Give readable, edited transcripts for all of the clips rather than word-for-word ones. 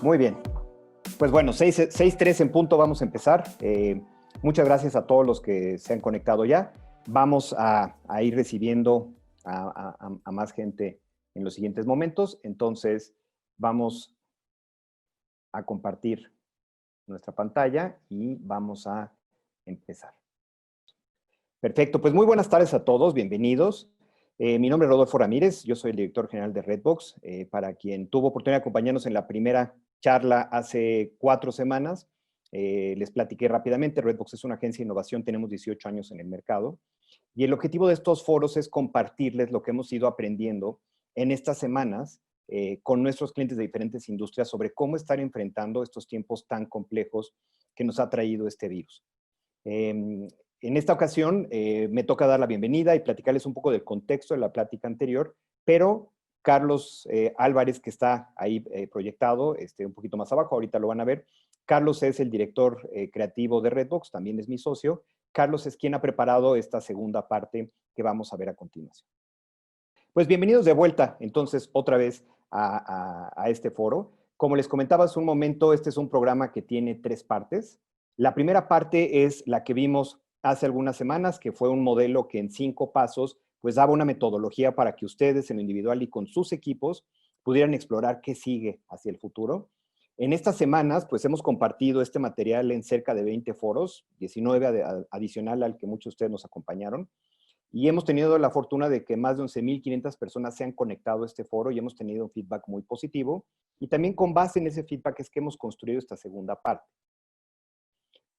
Muy bien. Pues bueno, 6:03 en punto, vamos a empezar. Muchas gracias a todos los que se han conectado ya. Vamos a ir recibiendo a más gente en los siguientes momentos. Entonces, vamos a compartir nuestra pantalla y vamos a empezar. Perfecto, pues muy buenas tardes a todos, bienvenidos. Mi nombre es Rodolfo Ramírez, yo soy el director general de Redbox. Para quien tuvo oportunidad de acompañarnos en la primera charla hace 4 semanas, les platiqué rápidamente. Redbox es una agencia de innovación, tenemos 18 años en el mercado y el objetivo de estos foros es compartirles lo que hemos ido aprendiendo en estas semanas con nuestros clientes de diferentes industrias sobre cómo estar enfrentando estos tiempos tan complejos que nos ha traído este virus. En esta ocasión me toca dar la bienvenida y platicarles un poco del contexto de la plática anterior, pero Carlos Álvarez, que está ahí proyectado, un poquito más abajo, ahorita lo van a ver. Carlos es el director creativo de Redbox, también es mi socio. Carlos es quien ha preparado esta segunda parte que vamos a ver a continuación. Pues bienvenidos de vuelta, entonces, otra vez a este foro. Como les comentaba hace un momento, este es un programa que tiene 3 partes. La primera parte es la que vimos hace algunas semanas, que fue un modelo que en 5 pasos, pues daba una metodología para que ustedes en lo individual y con sus equipos pudieran explorar qué sigue hacia el futuro. En estas semanas, pues hemos compartido este material en cerca de 20 foros, 19 adicional al que muchos de ustedes nos acompañaron. Y hemos tenido la fortuna de que más de 11,500 personas se han conectado a este foro y hemos tenido un feedback muy positivo. Y también con base en ese feedback es que hemos construido esta segunda parte.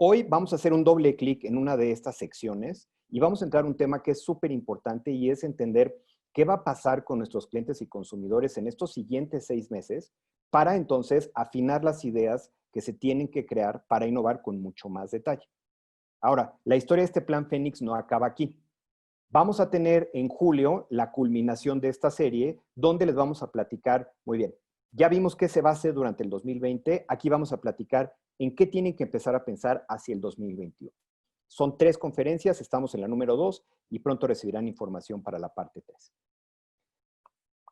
Hoy vamos a hacer un doble clic en una de estas secciones y vamos a entrar a un tema que es súper importante y es entender qué va a pasar con nuestros clientes y consumidores en estos siguientes 6 meses para entonces afinar las ideas que se tienen que crear para innovar con mucho más detalle. Ahora, la historia de este plan Fénix no acaba aquí. Vamos a tener en julio la culminación de esta serie, donde les vamos a platicar, muy bien, ya vimos qué se va a hacer durante el 2020, aquí vamos a platicar en qué tienen que empezar a pensar hacia el 2021. Son 3 conferencias, estamos en la número 2 y pronto recibirán información para la parte 3.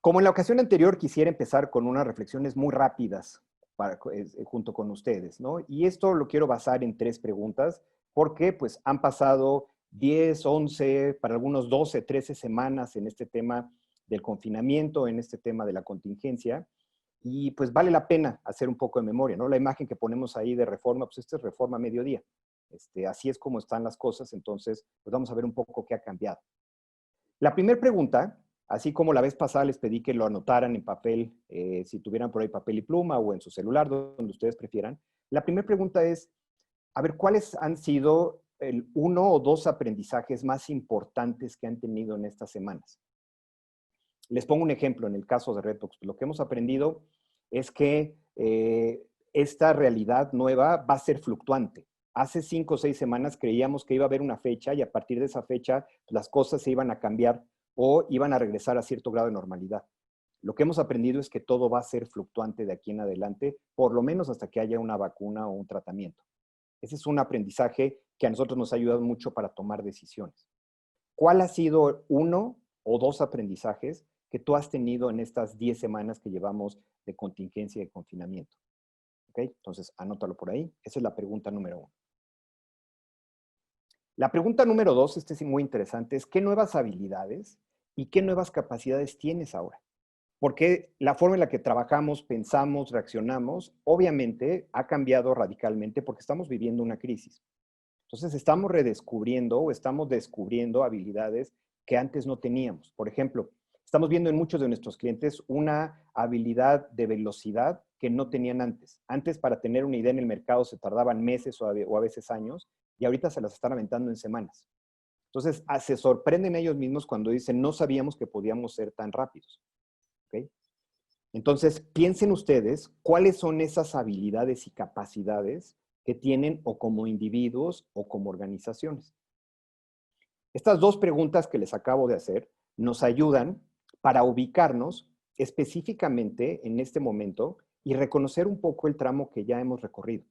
Como en la ocasión anterior, quisiera empezar con unas reflexiones muy rápidas junto con ustedes, ¿no? Y esto lo quiero basar en 3 preguntas, porque pues han pasado 10, 11, para algunos 12, 13 semanas en este tema del confinamiento, en este tema de la contingencia, y pues vale la pena hacer un poco de memoria, ¿no? La imagen que ponemos ahí de Reforma, pues esta es Reforma a mediodía. Así es como están las cosas, entonces pues vamos a ver un poco qué ha cambiado. La primera pregunta, así como la vez pasada les pedí que lo anotaran en papel, si tuvieran por ahí papel y pluma o en su celular, donde ustedes prefieran. La primera pregunta es, a ver, ¿cuáles han sido el 1 o 2 aprendizajes más importantes que han tenido en estas semanas? Les pongo un ejemplo en el caso de Redbox. Lo que hemos aprendido es que esta realidad nueva va a ser fluctuante. Hace 5 o 6 semanas creíamos que iba a haber una fecha y a partir de esa fecha las cosas se iban a cambiar o iban a regresar a cierto grado de normalidad. Lo que hemos aprendido es que todo va a ser fluctuante de aquí en adelante, por lo menos hasta que haya una vacuna o un tratamiento. Ese es un aprendizaje que a nosotros nos ha ayudado mucho para tomar decisiones. ¿Cuál ha sido 1 o 2 aprendizajes que tú has tenido en estas 10 semanas que llevamos de contingencia y de confinamiento? ¿Ok? Entonces, anótalo por ahí. Esa es la pregunta número 1. La pregunta número 2, es muy interesante, es ¿qué nuevas habilidades y qué nuevas capacidades tienes ahora? Porque la forma en la que trabajamos, pensamos, reaccionamos, obviamente ha cambiado radicalmente porque estamos viviendo una crisis. Entonces estamos redescubriendo o estamos descubriendo habilidades que antes no teníamos. Por ejemplo, estamos viendo en muchos de nuestros clientes una habilidad de velocidad que no tenían antes. Antes, para tener una idea en el mercado se tardaban meses o a veces años, y ahorita se las están aventando en semanas. Entonces, se sorprenden ellos mismos cuando dicen, no sabíamos que podíamos ser tan rápidos. ¿Okay? Entonces, piensen ustedes cuáles son esas habilidades y capacidades que tienen o como individuos o como organizaciones. Estas 2 preguntas que les acabo de hacer nos ayudan para ubicarnos específicamente en este momento y reconocer un poco el tramo que ya hemos recorrido.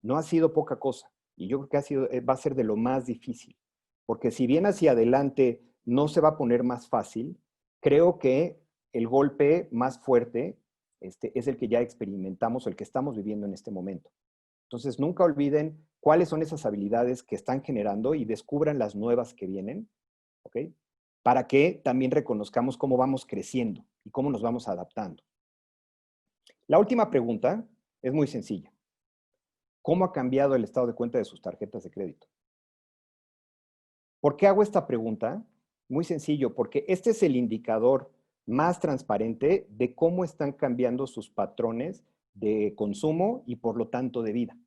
No ha sido poca cosa y yo creo que va a ser de lo más difícil, porque si bien hacia adelante no se va a poner más fácil, creo que el golpe más fuerte es el que ya experimentamos o el que estamos viviendo en este momento. Entonces, nunca olviden cuáles son esas habilidades que están generando y descubran las nuevas que vienen, ¿ok? Para que también reconozcamos cómo vamos creciendo y cómo nos vamos adaptando. La última pregunta es muy sencilla. ¿Cómo ha cambiado el estado de cuenta de sus tarjetas de crédito? ¿Por qué hago esta pregunta? Muy sencillo, porque este es el indicador más transparente de cómo están cambiando sus patrones de consumo y por lo tanto de vida.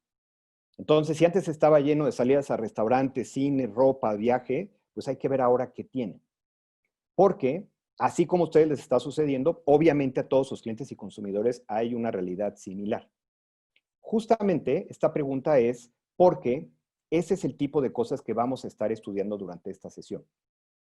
Entonces, si antes estaba lleno de salidas a restaurantes, cine, ropa, viaje, pues hay que ver ahora qué tienen. Porque, así como a ustedes les está sucediendo, obviamente a todos sus clientes y consumidores hay una realidad similar. Justamente esta pregunta es porque ese es el tipo de cosas que vamos a estar estudiando durante esta sesión.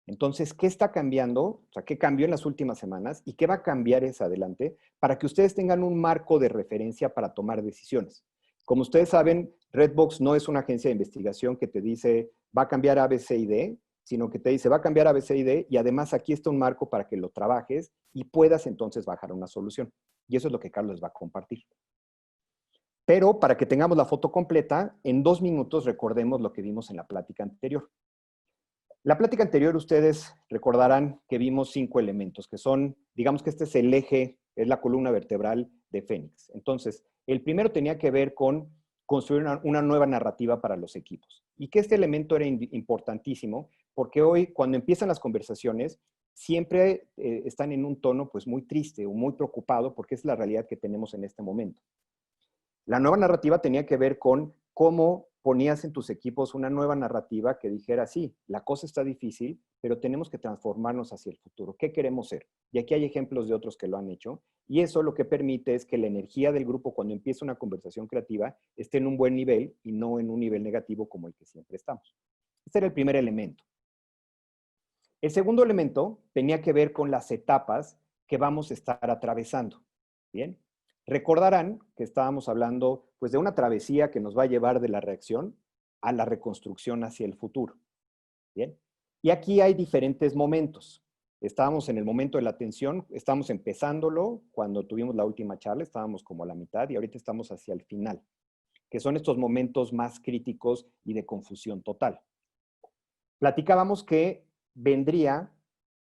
Entonces, ¿qué está cambiando? O sea, ¿qué cambió en las últimas semanas y qué va a cambiar es adelante para que ustedes tengan un marco de referencia para tomar decisiones? Como ustedes saben, Redbox no es una agencia de investigación que te dice va a cambiar A, B, C y D, sino que te dice va a cambiar A, B, C y D y además aquí está un marco para que lo trabajes y puedas entonces bajar una solución. Y eso es lo que Carlos les va a compartir. Pero para que tengamos la foto completa, en 2 minutos recordemos lo que vimos en la plática anterior. La plática anterior ustedes recordarán que vimos 5 elementos, que son, digamos que este es el eje, es la columna vertebral de Fénix. Entonces, el primero tenía que ver con construir una nueva narrativa para los equipos. Y que este elemento era importantísimo, porque hoy cuando empiezan las conversaciones, siempre están en un tono pues muy triste o muy preocupado, porque es la realidad que tenemos en este momento. La nueva narrativa tenía que ver con cómo ponías en tus equipos una nueva narrativa que dijera, sí, la cosa está difícil, pero tenemos que transformarnos hacia el futuro. ¿Qué queremos ser? Y aquí hay ejemplos de otros que lo han hecho. Y eso lo que permite es que la energía del grupo cuando empieza una conversación creativa esté en un buen nivel y no en un nivel negativo como el que siempre estamos. Este era el primer elemento. El segundo elemento tenía que ver con las etapas que vamos a estar atravesando. ¿Bien? Recordarán que estábamos hablando pues, de una travesía que nos va a llevar de la reacción a la reconstrucción hacia el futuro. ¿Bien? Y aquí hay diferentes momentos. Estábamos en el momento de la tensión, estamos empezándolo cuando tuvimos la última charla, estábamos como a la mitad y ahorita estamos hacia el final, que son estos momentos más críticos y de confusión total. Platicábamos que vendría,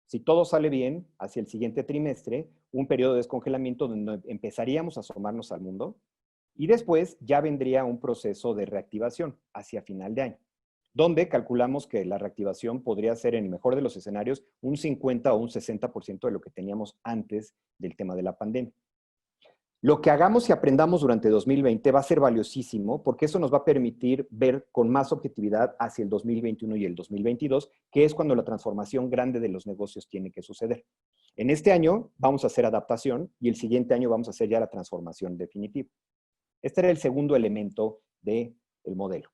si todo sale bien, hacia el siguiente trimestre, un periodo de descongelamiento donde empezaríamos a asomarnos al mundo y después ya vendría un proceso de reactivación hacia final de año, donde calculamos que la reactivación podría ser, en el mejor de los escenarios, un 50 o un 60% de lo que teníamos antes del tema de la pandemia. Lo que hagamos y aprendamos durante 2020 va a ser valiosísimo porque eso nos va a permitir ver con más objetividad hacia el 2021 y el 2022, que es cuando la transformación grande de los negocios tiene que suceder. En este año vamos a hacer adaptación y el siguiente año vamos a hacer ya la transformación definitiva. Este era el segundo elemento del modelo.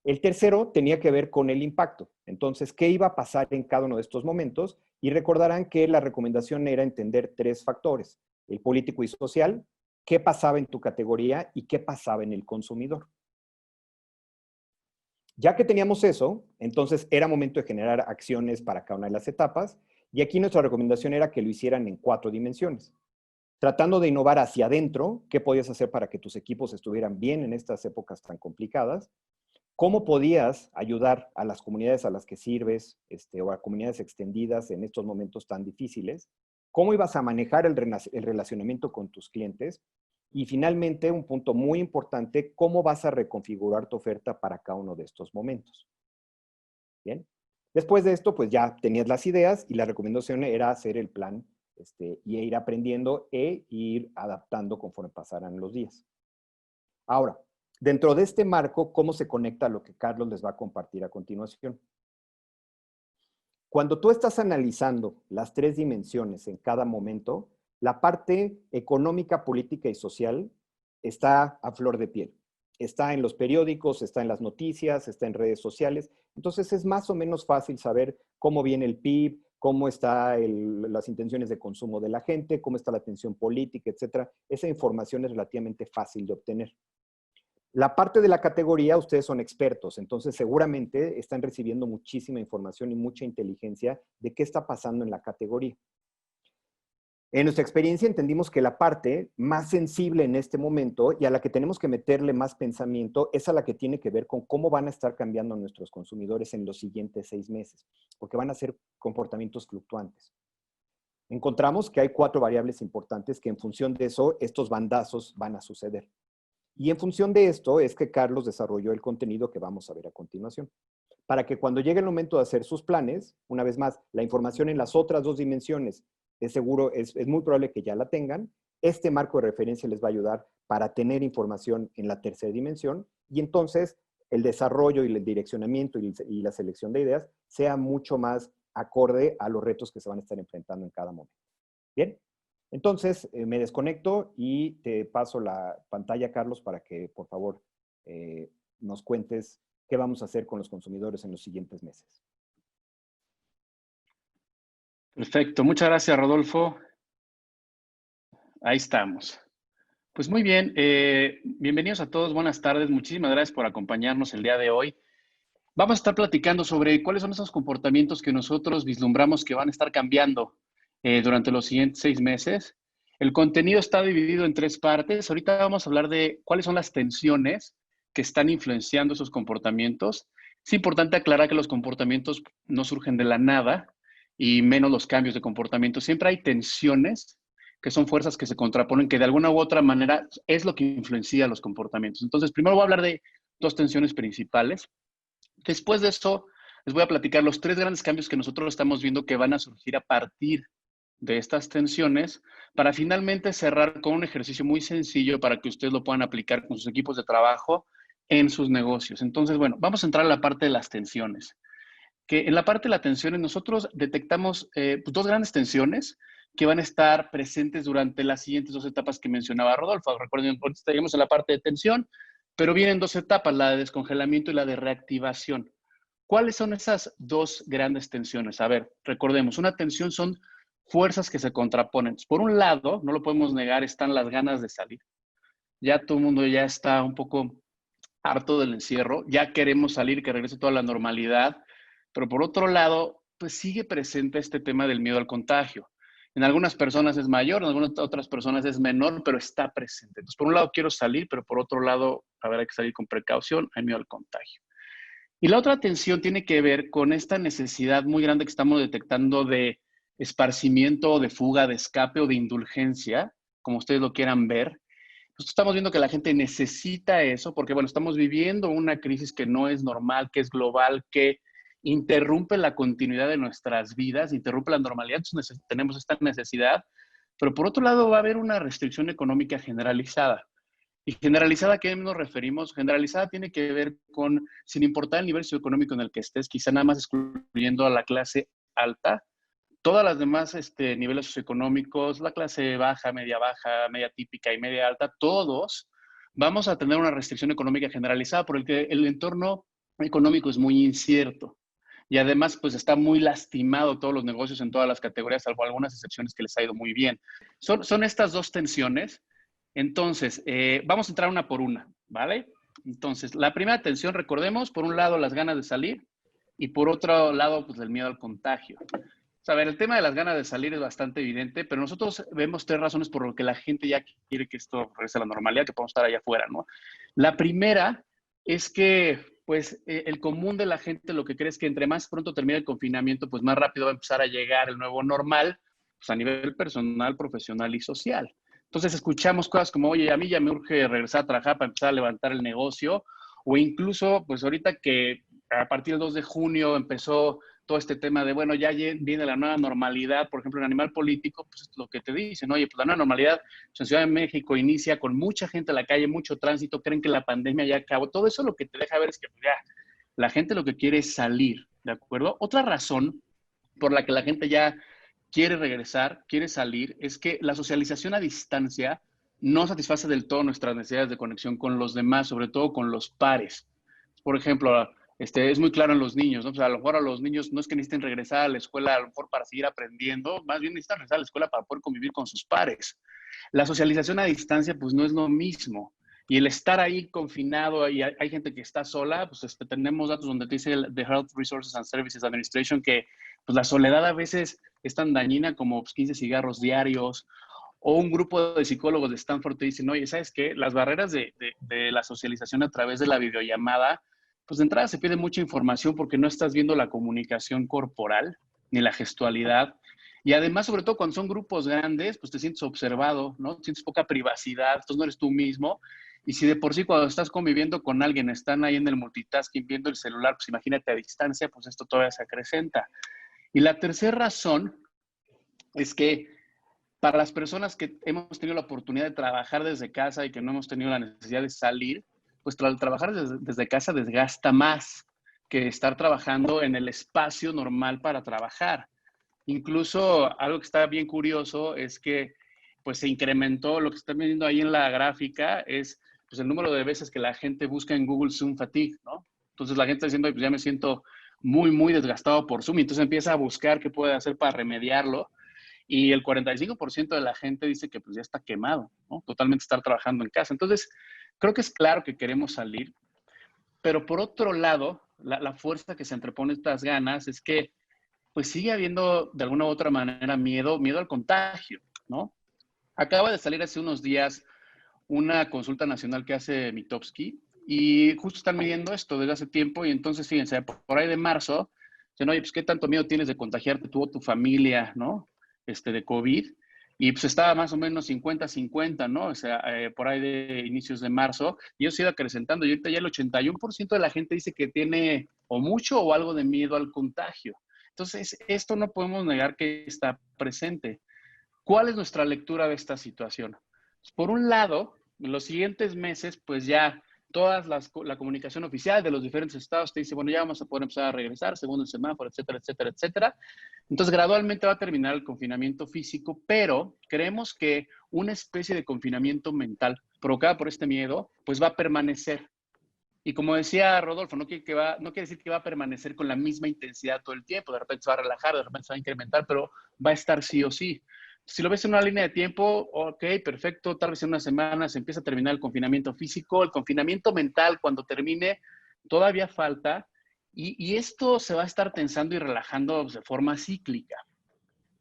El tercero tenía que ver con el impacto. Entonces, ¿qué iba a pasar en cada uno de estos momentos? Y recordarán que la recomendación era entender 3 factores: el político y social, qué pasaba en tu categoría y qué pasaba en el consumidor. Ya que teníamos eso, entonces era momento de generar acciones para cada una de las etapas y aquí nuestra recomendación era que lo hicieran en 4 dimensiones. Tratando de innovar hacia adentro, qué podías hacer para que tus equipos estuvieran bien en estas épocas tan complicadas, cómo podías ayudar a las comunidades a las que sirves o a comunidades extendidas en estos momentos tan difíciles, cómo ibas a manejar el relacionamiento con tus clientes y finalmente, un punto muy importante, cómo vas a reconfigurar tu oferta para cada uno de estos momentos. Bien. Después de esto, pues ya tenías las ideas y la recomendación era hacer el plan y ir aprendiendo e ir adaptando conforme pasaran los días. Ahora, dentro de este marco, ¿cómo se conecta a lo que Carlos les va a compartir a continuación? Cuando tú estás analizando las 3 dimensiones en cada momento, la parte económica, política y social está a flor de piel. Está en los periódicos, está en las noticias, está en redes sociales. Entonces es más o menos fácil saber cómo viene el PIB, cómo están las intenciones de consumo de la gente, cómo está la tensión política, etcétera. Esa información es relativamente fácil de obtener. La parte de la categoría, ustedes son expertos, entonces seguramente están recibiendo muchísima información y mucha inteligencia de qué está pasando en la categoría. En nuestra experiencia entendimos que la parte más sensible en este momento y a la que tenemos que meterle más pensamiento es a la que tiene que ver con cómo van a estar cambiando nuestros consumidores en los siguientes 6 meses, porque van a ser comportamientos fluctuantes. Encontramos que hay 4 variables importantes que en función de eso, estos bandazos van a suceder. Y en función de esto es que Carlos desarrolló el contenido que vamos a ver a continuación. Para que cuando llegue el momento de hacer sus planes, una vez más, la información en las otras 2 dimensiones, es seguro, es muy probable que ya la tengan. Este marco de referencia les va a ayudar para tener información en la tercera dimensión y entonces el desarrollo y el direccionamiento y la selección de ideas sea mucho más acorde a los retos que se van a estar enfrentando en cada momento. Bien, entonces me desconecto y te paso la pantalla, Carlos, para que por favor nos cuentes qué vamos a hacer con los consumidores en los siguientes meses. Perfecto, muchas gracias, Rodolfo. Ahí estamos. Pues muy bien, bienvenidos a todos, buenas tardes, muchísimas gracias por acompañarnos el día de hoy. Vamos a estar platicando sobre cuáles son esos comportamientos que nosotros vislumbramos que van a estar cambiando durante los siguientes 6 meses. El contenido está dividido en 3 partes. Ahorita vamos a hablar de cuáles son las tensiones que están influenciando esos comportamientos. Es importante aclarar que los comportamientos no surgen de la nada y menos los cambios de comportamiento. Siempre hay tensiones que son fuerzas que se contraponen, que de alguna u otra manera es lo que influencia los comportamientos. Entonces, primero voy a hablar de 2 tensiones principales. Después de eso, les voy a platicar los 3 grandes cambios que nosotros estamos viendo que van a surgir a partir de estas tensiones, para finalmente cerrar con un ejercicio muy sencillo para que ustedes lo puedan aplicar con sus equipos de trabajo en sus negocios. Entonces, bueno, vamos a entrar a la parte de las tensiones. Que en la parte de las tensiones nosotros detectamos pues 2 grandes tensiones que van a estar presentes durante las siguientes 2 etapas que mencionaba Rodolfo. Recuerden, estaríamos en la parte de tensión, pero vienen 2 etapas, la de descongelamiento y la de reactivación. ¿Cuáles son esas 2 grandes tensiones? A ver, recordemos, una tensión son fuerzas que se contraponen. Por un lado, no lo podemos negar, están las ganas de salir. Ya todo el mundo ya está un poco harto del encierro, ya queremos salir, que regrese toda la normalidad, pero por otro lado, pues sigue presente este tema del miedo al contagio. En algunas personas es mayor, en algunas otras personas es menor, pero está presente. Entonces, por un lado quiero salir, pero por otro lado, a ver, hay que salir con precaución, hay miedo al contagio. Y la otra tensión tiene que ver con esta necesidad muy grande que estamos detectando de esparcimiento, de fuga, de escape o de indulgencia, como ustedes lo quieran ver. Pues estamos viendo que la gente necesita eso porque, bueno, estamos viviendo una crisis que no es normal, que es global, que interrumpe la continuidad de nuestras vidas, interrumpe la normalidad. Entonces tenemos esta necesidad, pero por otro lado va a haber una restricción económica generalizada. ¿Y generalizada a qué nos referimos? Generalizada tiene que ver con, sin importar el nivel socioeconómico en el que estés, quizá nada más excluyendo a la clase alta, todas las demás niveles socioeconómicos, la clase baja, media típica y media alta, todos vamos a tener una restricción económica generalizada porque el entorno económico es muy incierto. Y además, pues está muy lastimado todos los negocios en todas las categorías, salvo algunas excepciones que les ha ido muy bien. Son estas 2 tensiones. Entonces, vamos a entrar una por una, ¿vale? Entonces, la primera tensión, recordemos, por un lado las ganas de salir y por otro lado, pues el miedo al contagio. A ver, el tema de las ganas de salir es bastante evidente, pero nosotros vemos 3 razones por lo que la gente ya quiere que esto regrese a la normalidad, que podamos estar allá afuera, ¿no? La primera es que, pues, el común de la gente lo que cree es que entre más pronto termine el confinamiento, pues más rápido va a empezar a llegar el nuevo normal, pues a nivel personal, profesional y social. Entonces escuchamos cosas como, oye, a mí ya me urge regresar a trabajar para empezar a levantar el negocio, o incluso, pues ahorita que a partir del 2 de junio empezó todo este tema de, bueno, ya viene la nueva normalidad, por ejemplo, en Animal Político, pues es lo que te dicen, oye, pues la nueva normalidad pues en Ciudad de México inicia con mucha gente en la calle, mucho tránsito, creen que la pandemia ya acabó, todo eso lo que te deja ver es que pues, ya, la gente lo que quiere es salir, ¿de acuerdo? Otra razón por la que la gente ya quiere regresar, quiere salir, es que la socialización a distancia no satisface del todo nuestras necesidades de conexión con los demás, sobre todo con los pares. Por ejemplo, es muy claro en los niños, ¿no? O sea, a lo mejor a los niños no es que necesiten regresar a la escuela a lo mejor para seguir aprendiendo, más bien necesitan regresar a la escuela para poder convivir con sus pares. La socialización a distancia pues no es lo mismo. Y el estar ahí confinado y hay gente que está sola, pues tenemos datos donde te dice el The Health Resources and Services Administration que pues la soledad a veces es tan dañina como pues, 15 cigarros diarios. O un grupo de psicólogos de Stanford te dicen, oye, ¿sabes qué? Las barreras de la socialización a través de la videollamada, pues de entrada se pierde mucha información porque no estás viendo la comunicación corporal ni la gestualidad. Y además, sobre todo cuando son grupos grandes, pues te sientes observado, ¿no? Sientes poca privacidad, entonces no eres tú mismo. Y si de por sí cuando estás conviviendo con alguien están ahí en el multitasking viendo el celular, pues imagínate a distancia, pues esto todavía se acrecenta. Y la tercera razón es que para las personas que hemos tenido la oportunidad de trabajar desde casa y que no hemos tenido la necesidad de salir, pues trabajar desde casa desgasta más que estar trabajando en el espacio normal para trabajar. Incluso algo que está bien curioso es que pues se incrementó, lo que están viendo ahí en la gráfica es pues el número de veces que la gente busca en Google Zoom fatigue, ¿no? Entonces la gente está diciendo, pues ya me siento muy, muy desgastado por Zoom, y entonces empieza a buscar qué puede hacer para remediarlo, y el 45% de la gente dice que pues ya está quemado, ¿no? Totalmente estar trabajando en casa. Entonces, creo que es claro que queremos salir, pero por otro lado, la fuerza que se entrepone estas ganas es que pues sigue habiendo de alguna u otra manera miedo al contagio, ¿no? Acaba de salir hace unos días una consulta nacional que hace Mitofsky y justo están midiendo esto desde hace tiempo, y entonces fíjense, por ahí de marzo, dicen, oye, pues qué tanto miedo tienes de contagiarte tú o tu familia, ¿no? De COVID. Y pues estaba más o menos 50-50, ¿no? O sea, por ahí de inicios de marzo, y eso se iba acrecentando, y ahorita ya el 81% de la gente dice que tiene o mucho o algo de miedo al contagio. Entonces, esto no podemos negar que está presente. ¿Cuál es nuestra lectura de esta situación? Por un lado, en los siguientes meses, pues ya la comunicación oficial de los diferentes estados te dice, bueno, ya vamos a poder empezar a regresar según el semáforo, etcétera, etcétera, etcétera. Entonces, gradualmente va a terminar el confinamiento físico, pero creemos que una especie de confinamiento mental provocada por este miedo, pues va a permanecer. Y como decía Rodolfo, no quiere decir que va a permanecer con la misma intensidad todo el tiempo. De repente se va a relajar, de repente se va a incrementar, pero va a estar sí o sí. Si lo ves en una línea de tiempo, ok, perfecto, tal vez en una semana se empieza a terminar el confinamiento físico. El confinamiento mental, cuando termine, todavía falta, y esto se va a estar tensando y relajando de forma cíclica.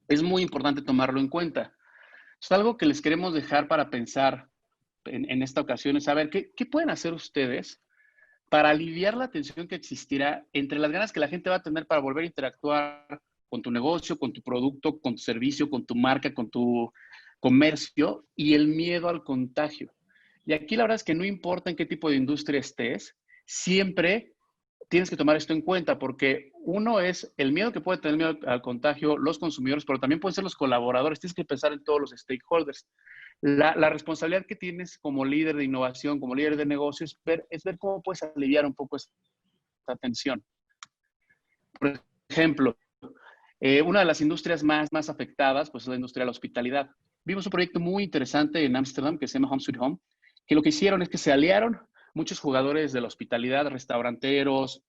Es muy importante tomarlo en cuenta. Es algo que les queremos dejar para pensar en esta ocasión, es saber qué pueden hacer ustedes para aliviar la tensión que existirá entre las ganas que la gente va a tener para volver a interactuar con tu negocio, con tu producto, con tu servicio, con tu marca, con tu comercio, y el miedo al contagio. Y aquí la verdad es que no importa en qué tipo de industria estés, siempre tienes que tomar esto en cuenta, porque uno es el miedo que puede tener el miedo al contagio los consumidores, pero también pueden ser los colaboradores. Tienes que pensar en todos los stakeholders. La responsabilidad que tienes como líder de innovación, como líder de negocios, es ver cómo puedes aliviar un poco esta tensión. Por ejemplo, una de las industrias más afectadas pues, es la industria de la hospitalidad. Vimos un proyecto muy interesante en Ámsterdam que se llama Home Sweet Home, que lo que hicieron es que se aliaron muchos jugadores de la hospitalidad, restauranteros,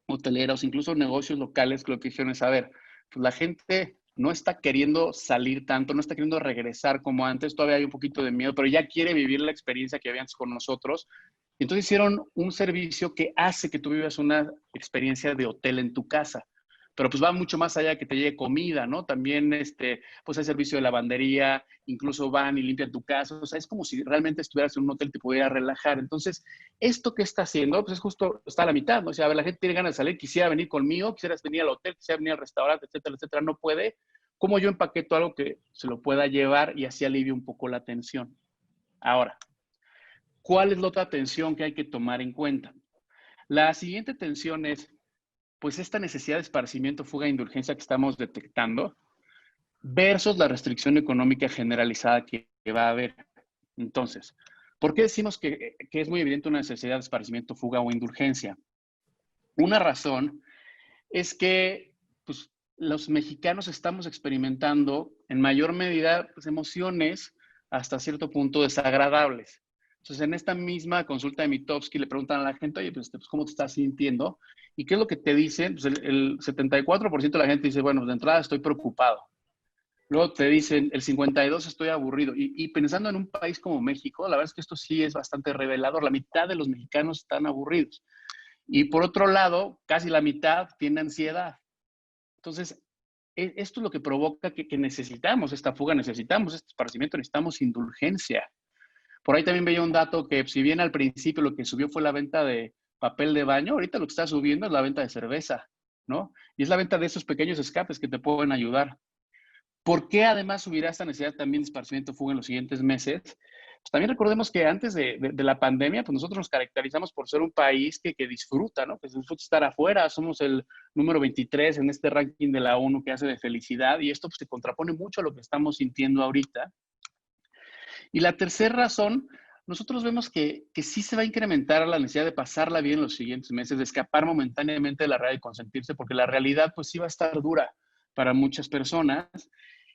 hoteleros, incluso negocios locales, que lo que hicieron es, a ver, pues la gente no está queriendo salir tanto, no está queriendo regresar como antes, todavía hay un poquito de miedo, pero ya quiere vivir la experiencia que había antes con nosotros. Entonces hicieron un servicio que hace que tú vivas una experiencia de hotel en tu casa, pero pues va mucho más allá de que te llegue comida, ¿no? También, pues hay servicio de lavandería, incluso van y limpian tu casa, o sea, es como si realmente estuvieras en un hotel y te pudieras relajar. Entonces, esto que está haciendo, pues es justo, está a la mitad, ¿no? O sea, a ver, la gente tiene ganas de salir, quisiera venir conmigo, quisieras venir al hotel, quisiera venir al restaurante, etcétera, etcétera, no puede. ¿Cómo yo empaqueto algo que se lo pueda llevar y así alivie un poco la tensión? Ahora, ¿cuál es la otra tensión que hay que tomar en cuenta? La siguiente tensión es, pues, esta necesidad de esparcimiento, fuga e indulgencia que estamos detectando versus la restricción económica generalizada que va a haber. Entonces, ¿por qué decimos que es muy evidente una necesidad de esparcimiento, fuga o indulgencia? Una razón es que pues, los mexicanos estamos experimentando en mayor medida pues, emociones hasta cierto punto desagradables. Entonces, en esta misma consulta de Mitofsky le preguntan a la gente, oye, pues, ¿cómo te estás sintiendo? ¿Y qué es lo que te dicen? Pues el 74% de la gente dice, bueno, de entrada estoy preocupado. Luego te dicen, el 52% estoy aburrido. Y pensando en un país como México, la verdad es que esto sí es bastante revelador. La mitad de los mexicanos están aburridos. Y por otro lado, casi la mitad tiene ansiedad. Entonces, esto es lo que provoca que necesitamos esta fuga, necesitamos este esparcimiento, necesitamos indulgencia. Por ahí también veía un dato que si bien al principio lo que subió fue la venta de papel de baño, ahorita lo que está subiendo es la venta de cerveza, ¿no? Y es la venta de esos pequeños escapes que te pueden ayudar. ¿Por qué además subirá esta necesidad también de esparcimiento fuga en los siguientes meses? Pues también recordemos que antes de la pandemia, pues nosotros nos caracterizamos por ser un país que disfruta, ¿no? Que disfruta estar afuera. Somos el número 23 en este ranking de la ONU que hace de felicidad y esto pues, se contrapone mucho a lo que estamos sintiendo ahorita. Y la tercera razón, nosotros vemos que sí se va a incrementar la necesidad de pasarla bien en los siguientes meses, de escapar momentáneamente de la realidad y consentirse, porque la realidad pues sí va a estar dura para muchas personas.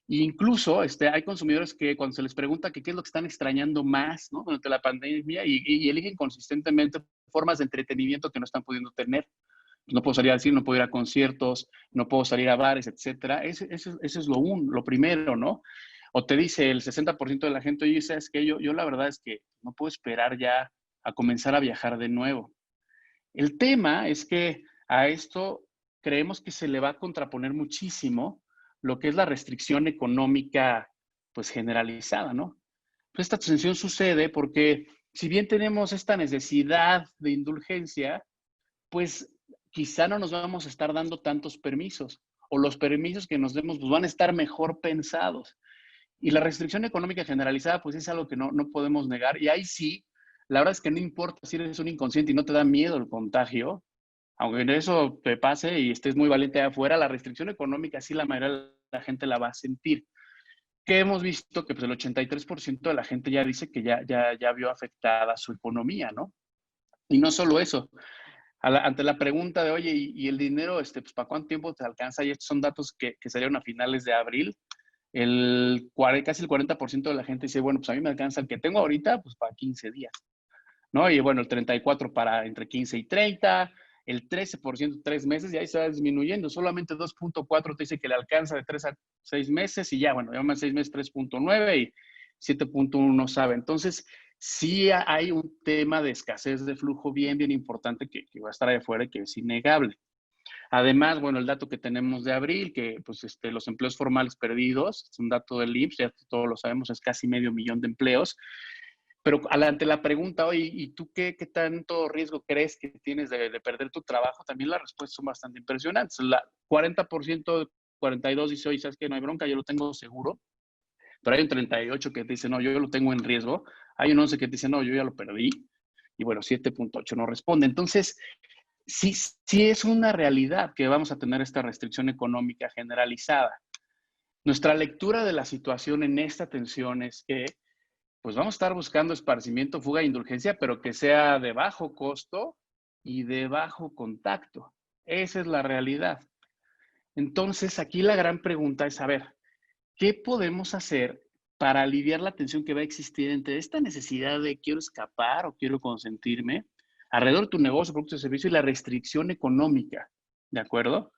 E incluso hay consumidores que cuando se les pregunta que qué es lo que están extrañando más, ¿no? Durante la pandemia y eligen consistentemente formas de entretenimiento que no están pudiendo tener. No puedo salir al cine, no puedo ir a conciertos, no puedo salir a bares, etcétera. Eso es lo primero, ¿no? O te dice el 60% de la gente, oye, ¿sabes qué? Yo la verdad es que no puedo esperar ya a comenzar a viajar de nuevo. El tema es que a esto creemos que se le va a contraponer muchísimo lo que es la restricción económica, pues generalizada, ¿no? Pues esta tensión sucede porque si bien tenemos esta necesidad de indulgencia, pues quizá no nos vamos a estar dando tantos permisos o los permisos que nos demos pues, van a estar mejor pensados. Y la restricción económica generalizada, pues es algo que no podemos negar. Y ahí sí, la verdad es que no importa si eres un inconsciente y no te da miedo el contagio, aunque eso te pase y estés muy valiente de afuera, la restricción económica sí la mayoría de la gente la va a sentir. Que hemos visto que pues, el 83% de la gente ya dice que ya vio afectada su economía, ¿no? Y no solo eso, ante la pregunta de, oye, ¿y el dinero, pues, para cuánto tiempo te alcanza? Y estos son datos que salieron a finales de abril. Casi el 40% de la gente dice, bueno, pues a mí me alcanza el que tengo ahorita, pues para 15 días, ¿no? Y bueno, el 34% para entre 15 y 30, el 13% 3 meses, y ahí se va disminuyendo. Solamente 2.4 te dice que le alcanza de 3 a 6 meses, y ya, bueno, ya más 6 meses 3.9 y 7.1 no sabe. Entonces, sí hay un tema de escasez de flujo bien importante que va a estar ahí afuera y que es innegable. Además, bueno, el dato que tenemos de abril, que pues los empleos formales perdidos, es un dato del IMSS, ya todos lo sabemos, es casi 500,000 de empleos. Pero ante la pregunta, oye, ¿y tú qué tanto riesgo crees que tienes de perder tu trabajo? También las respuestas son bastante impresionantes. 40%, 42% dice, oye, ¿sabes qué? No hay bronca, yo lo tengo seguro. Pero hay un 38% que te dice, no, yo lo tengo en riesgo. Hay un 11% que te dice, no, yo ya lo perdí. Y bueno, 7.8% no responde. Entonces, sí es una realidad que vamos a tener esta restricción económica generalizada. Nuestra lectura de la situación en esta tensión es que pues vamos a estar buscando esparcimiento, fuga e indulgencia, pero que sea de bajo costo y de bajo contacto. Esa es la realidad. Entonces, aquí la gran pregunta es, a ver, ¿qué podemos hacer para aliviar la tensión que va a existir entre esta necesidad de quiero escapar o quiero consentirme alrededor de tu negocio, producto o servicio y la restricción económica? ¿De acuerdo?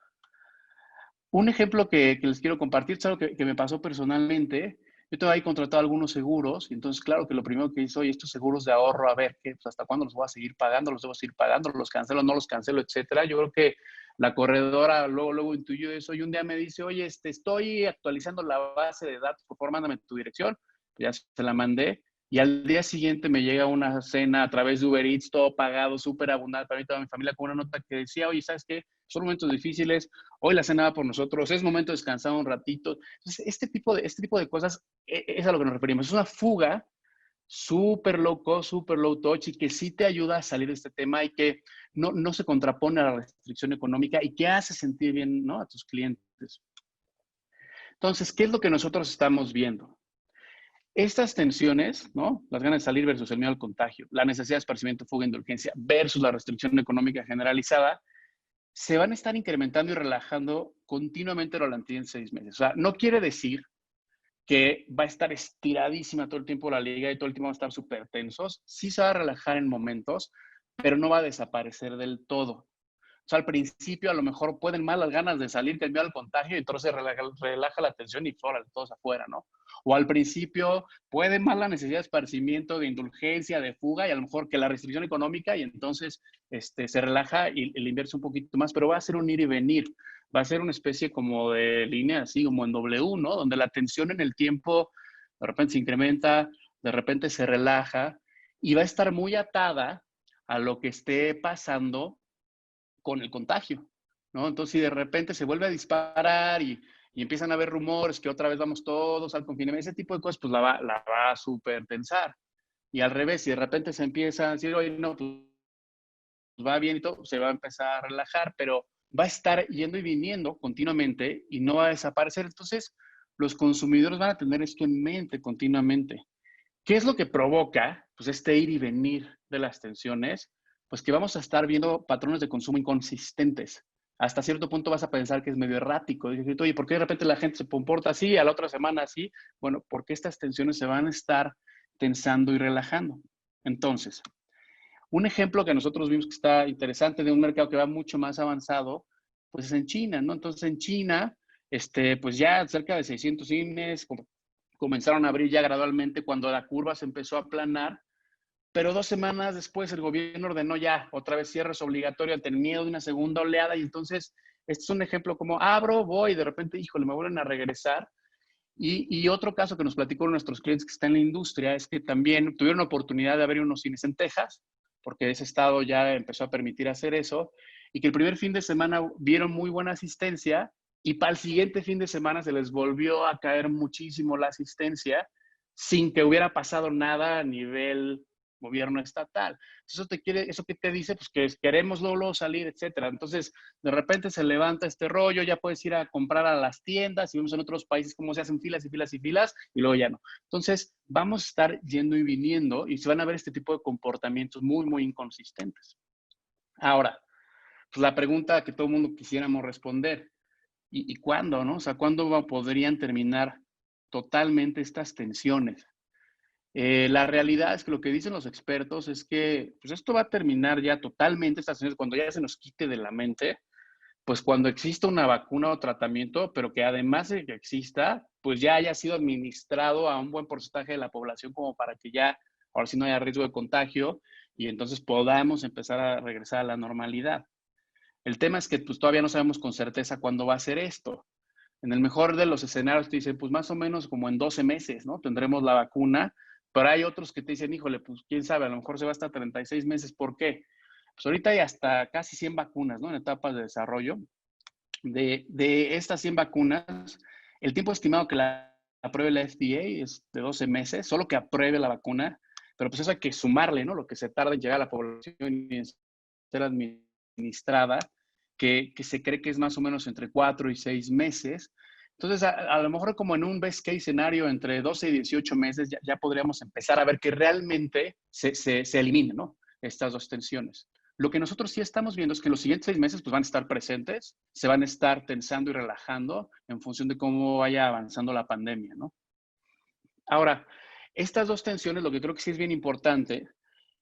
Un ejemplo que les quiero compartir es algo que me pasó personalmente. Yo tengo ahí contratado algunos seguros, y entonces claro que lo primero que hice, oye, estos seguros de ahorro, a ver, ¿qué, pues, ¿hasta cuándo los voy a seguir pagando? ¿Los debo seguir pagando? ¿Los cancelo? ¿No los cancelo? Etcétera. Yo creo que la corredora luego intuyó eso y un día me dice, oye, estoy actualizando la base de datos, por favor, mándame tu dirección. Ya se la mandé y al día siguiente me llega una cena a través de Uber Eats, todo pagado, súper abundante para mí y toda mi familia, con una nota que decía, oye, ¿sabes qué? Son momentos difíciles, hoy la cena va por nosotros, es momento de descansar un ratito. Entonces, este tipo de cosas es a lo que nos referimos. Es una fuga súper low cost, súper low touch y que sí te ayuda a salir de este tema y que no se contrapone a la restricción económica y que hace sentir bien, ¿no?, a tus clientes. Entonces, ¿qué es lo que nosotros estamos viendo? Estas tensiones, ¿no?, las ganas de salir versus el miedo al contagio, la necesidad de esparcimiento, fuga, indulgencia versus la restricción económica generalizada, se van a estar incrementando y relajando continuamente durante 6 meses. O sea, no quiere decir que va a estar estiradísima todo el tiempo la liga y todo el tiempo va a estar súper tensos. Sí se va a relajar en momentos, pero no va a desaparecer del todo. O sea, al principio a lo mejor pueden más las ganas de salir que el miedo al contagio y entonces relaja la tensión y fuera, todos afuera, ¿no? O al principio puede más la necesidad de esparcimiento, de indulgencia, de fuga y a lo mejor que la restricción económica y entonces se relaja y le invierte un poquito más, pero va a ser un ir y venir. Va a ser una especie como de línea así como en W, ¿no? Donde la tensión en el tiempo de repente se incrementa, de repente se relaja y va a estar muy atada a lo que esté pasando con el contagio, ¿no? Entonces, si de repente se vuelve a disparar y empiezan a haber rumores que otra vez vamos todos al confinamiento, ese tipo de cosas, pues la va a súper tensar. Y al revés, si de repente se empieza a decir, oye, no, pues va bien y todo, se va a empezar a relajar, pero va a estar yendo y viniendo continuamente y no va a desaparecer. Entonces, los consumidores van a tener esto en mente continuamente. ¿Qué es lo que provoca pues, este ir y venir de las tensiones? Pues que vamos a estar viendo patrones de consumo inconsistentes. Hasta cierto punto vas a pensar que es medio errático. Dices, oye, ¿por qué de repente la gente se comporta así, a la otra semana así? Bueno, porque estas tensiones se van a estar tensando y relajando. Entonces, un ejemplo que nosotros vimos que está interesante de un mercado que va mucho más avanzado, pues es en China, ¿no? Entonces, en China, pues ya cerca de 600 cines comenzaron a abrir ya gradualmente cuando la curva se empezó a aplanar, pero 2 semanas después el gobierno ordenó ya otra vez cierres obligatorios ante el miedo de una segunda oleada y entonces este es un ejemplo como abro, voy y de repente, híjole, me vuelven a regresar. Y otro caso que nos platicó nuestros clientes que están en la industria es que también tuvieron la oportunidad de abrir unos cines en Texas, porque ese estado ya empezó a permitir hacer eso, y que el primer fin de semana vieron muy buena asistencia y para el siguiente fin de semana se les volvió a caer muchísimo la asistencia sin que hubiera pasado nada a nivel gobierno estatal. Eso que te dice, pues que queremos luego salir, etcétera. Entonces, de repente se levanta este rollo, ya puedes ir a comprar a las tiendas y vemos en otros países cómo se hacen filas y filas y filas y luego ya no. Entonces, vamos a estar yendo y viniendo y se van a ver este tipo de comportamientos muy, muy inconsistentes. Ahora, pues la pregunta que todo el mundo quisiéramos responder, ¿y cuándo, no? O sea, ¿cuándo podrían terminar totalmente estas tensiones? La realidad es que lo que dicen los expertos es que pues esto va a terminar ya totalmente, estas tensiones, cuando ya se nos quite de la mente, pues cuando exista una vacuna o tratamiento, pero que además de que exista, pues ya haya sido administrado a un buen porcentaje de la población como para que ya, ahora sí no haya riesgo de contagio y entonces podamos empezar a regresar a la normalidad. El tema es que pues todavía no sabemos con certeza cuándo va a ser esto. En el mejor de los escenarios te dicen, pues más o menos como en 12 meses, ¿no? Tendremos la vacuna, pero hay otros que te dicen, híjole, pues quién sabe, a lo mejor se va hasta 36 meses. ¿Por qué? Pues ahorita hay hasta casi 100 vacunas, ¿no? En etapas de desarrollo. De estas 100 vacunas, el tiempo estimado que la apruebe la FDA es de 12 meses, solo que apruebe la vacuna, pero pues eso hay que sumarle, ¿no? Lo que se tarda en llegar a la población y en ser administrada, que se cree que es más o menos entre 4 y 6 meses. Entonces, a lo mejor como en un best case escenario, entre 12 y 18 meses, ya podríamos empezar a ver que realmente se eliminen, ¿no? Estas dos tensiones. Lo que nosotros sí estamos viendo es que los siguientes 6 meses pues, van a estar presentes, se van a estar tensando y relajando en función de cómo vaya avanzando la pandemia, ¿no? Ahora, estas dos tensiones, lo que creo que sí es bien importante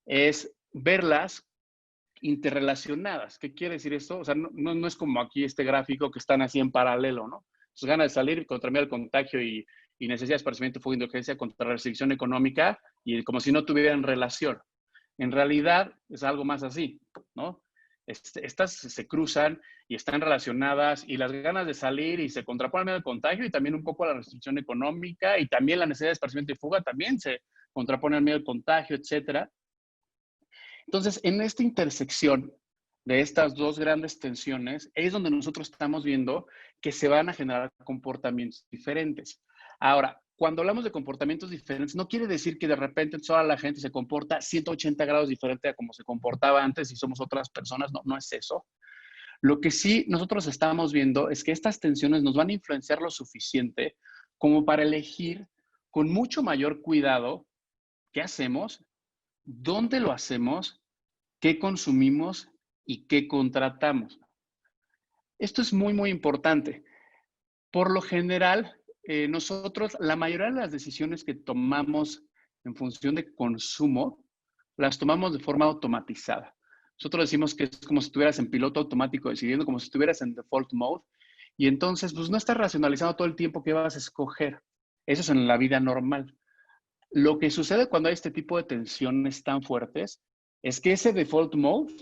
es verlas interrelacionadas. ¿Qué quiere decir esto? O sea, no es como aquí este gráfico que están así en paralelo, ¿no? Entonces, ganas de salir contra miedo al contagio y necesidad de esparcimiento, fuga, indulgencia contra restricción económica y como si no tuvieran relación. En realidad es algo más así, ¿no? Estas se cruzan y están relacionadas y las ganas de salir y se contraponen al miedo al contagio y también un poco a la restricción económica y también la necesidad de esparcimiento y fuga también se contrapone al miedo al contagio, etcétera. Entonces, en esta intersección de estas dos grandes tensiones es donde nosotros estamos viendo que se van a generar comportamientos diferentes. Ahora, cuando hablamos de comportamientos diferentes, no quiere decir que de repente toda la gente se comporta 180 grados diferente a como se comportaba antes y somos otras personas. No, no es eso. Lo que sí nosotros estamos viendo es que estas tensiones nos van a influenciar lo suficiente como para elegir con mucho mayor cuidado qué hacemos, dónde lo hacemos, qué consumimos y qué contratamos. Esto es muy, muy importante. Por lo general, nosotros, la mayoría de las decisiones que tomamos en función de consumo, las tomamos de forma automatizada. O Nosotros decimos que es como si estuvieras en piloto automático decidiendo, como si estuvieras en default mode. Y entonces, pues no estás racionalizando todo el tiempo que vas a escoger. Eso es en la vida normal. Lo que sucede cuando hay este tipo de tensiones tan fuertes es que ese default mode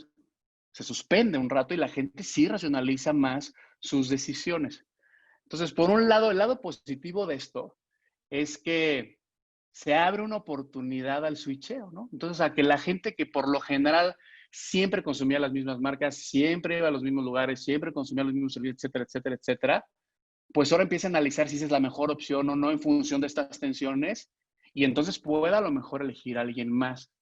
se suspende un rato y la gente sí racionaliza más sus decisiones. Entonces, por un lado, el lado positivo de esto es que se abre una oportunidad al switcheo, ¿no? Entonces, a que la gente que por lo general siempre consumía las mismas marcas, siempre iba a los mismos lugares, siempre consumía los mismos servicios, etcétera, etcétera, etcétera, pues ahora empieza a analizar si esa es la mejor opción o no en función de estas tensiones y entonces pueda a lo mejor elegir a alguien más.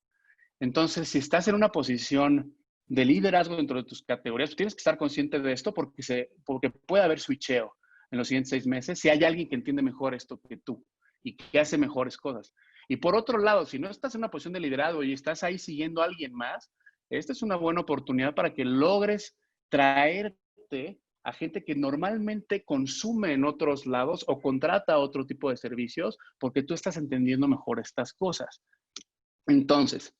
Entonces, si estás en una posición de liderazgo dentro de tus categorías, tienes que estar consciente de esto porque puede haber switcheo en los siguientes 6 meses si hay alguien que entiende mejor esto que tú y que hace mejores cosas. Y por otro lado, si no estás en una posición de liderazgo y estás ahí siguiendo a alguien más, esta es una buena oportunidad para que logres traerte a gente que normalmente consume en otros lados o contrata otro tipo de servicios porque tú estás entendiendo mejor estas cosas. Entonces,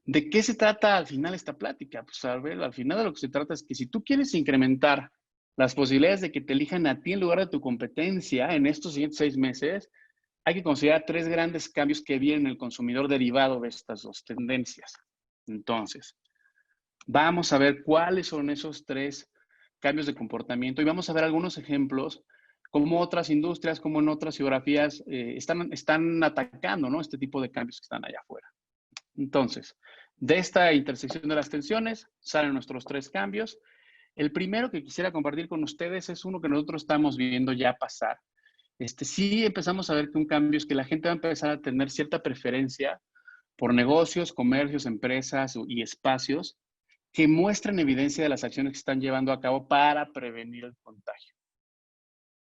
¿de qué se trata al final esta plática? Pues a ver, al final de lo que se trata es que si tú quieres incrementar las posibilidades de que te elijan a ti en lugar de tu competencia en estos siguientes 6 meses, hay que considerar 3 grandes cambios que vienen en el consumidor derivado de estas 2 tendencias. Entonces, vamos a ver cuáles son esos 3 cambios de comportamiento y vamos a ver algunos ejemplos cómo otras industrias, como en otras geografías están atacando, ¿no?, este tipo de cambios que están allá afuera. Entonces, de esta intersección de las tensiones salen nuestros 3 cambios. El primero que quisiera compartir con ustedes es uno que nosotros estamos viendo ya pasar. Sí empezamos a ver que un cambio es que la gente va a empezar a tener cierta preferencia por negocios, comercios, empresas y espacios que muestran evidencia de las acciones que están llevando a cabo para prevenir el contagio.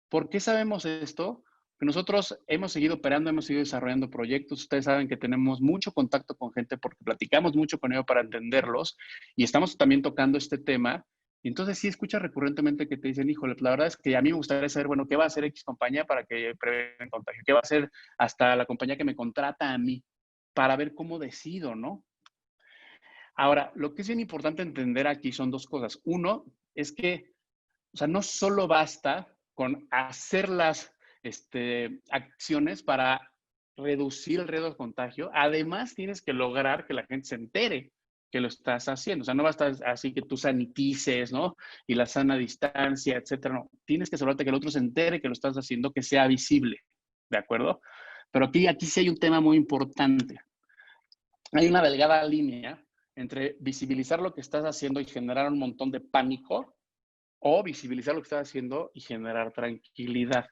¿Por qué sabemos esto? Que nosotros hemos seguido operando, hemos seguido desarrollando proyectos. Ustedes saben que tenemos mucho contacto con gente porque platicamos mucho con ellos para entenderlos y estamos también tocando este tema. Y entonces sí escuchas recurrentemente que te dicen, híjole, la verdad es que a mí me gustaría saber, bueno, ¿qué va a hacer X compañía para que prevenga el contagio? ¿Qué va a hacer hasta la compañía que me contrata a mí para ver cómo decido, ¿no? Ahora, lo que es bien importante entender aquí son 2 cosas. Uno es que, o sea, no solo basta con hacer las acciones para reducir el riesgo de contagio, además tienes que lograr que la gente se entere que lo estás haciendo. O sea, no basta así que tú sanitices, ¿no? Y la sana distancia, etcétera. No, tienes que asegurarte que el otro se entere que lo estás haciendo, que sea visible, ¿de acuerdo? Pero aquí sí hay un tema muy importante. Hay una delgada línea entre visibilizar lo que estás haciendo y generar un montón de pánico o visibilizar lo que estás haciendo y generar tranquilidad.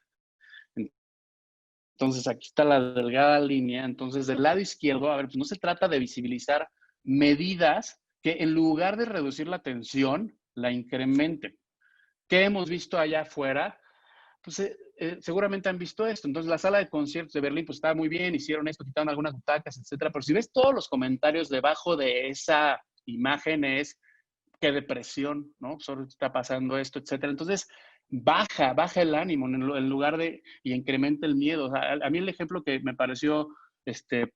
Entonces, aquí está la delgada línea. Entonces, del lado izquierdo, a ver, pues no se trata de visibilizar medidas que en lugar de reducir la tensión, la incrementen. ¿Qué hemos visto allá afuera? Pues seguramente han visto esto. Entonces, la sala de conciertos de Berlín, pues estaba muy bien, hicieron esto, quitaron algunas butacas, etcétera. Pero si ves todos los comentarios debajo de esa imagen es qué depresión, ¿no? Solo está pasando esto, etcétera. Entonces, baja el ánimo en lugar de, y incrementa el miedo. O sea, a mí el ejemplo que me pareció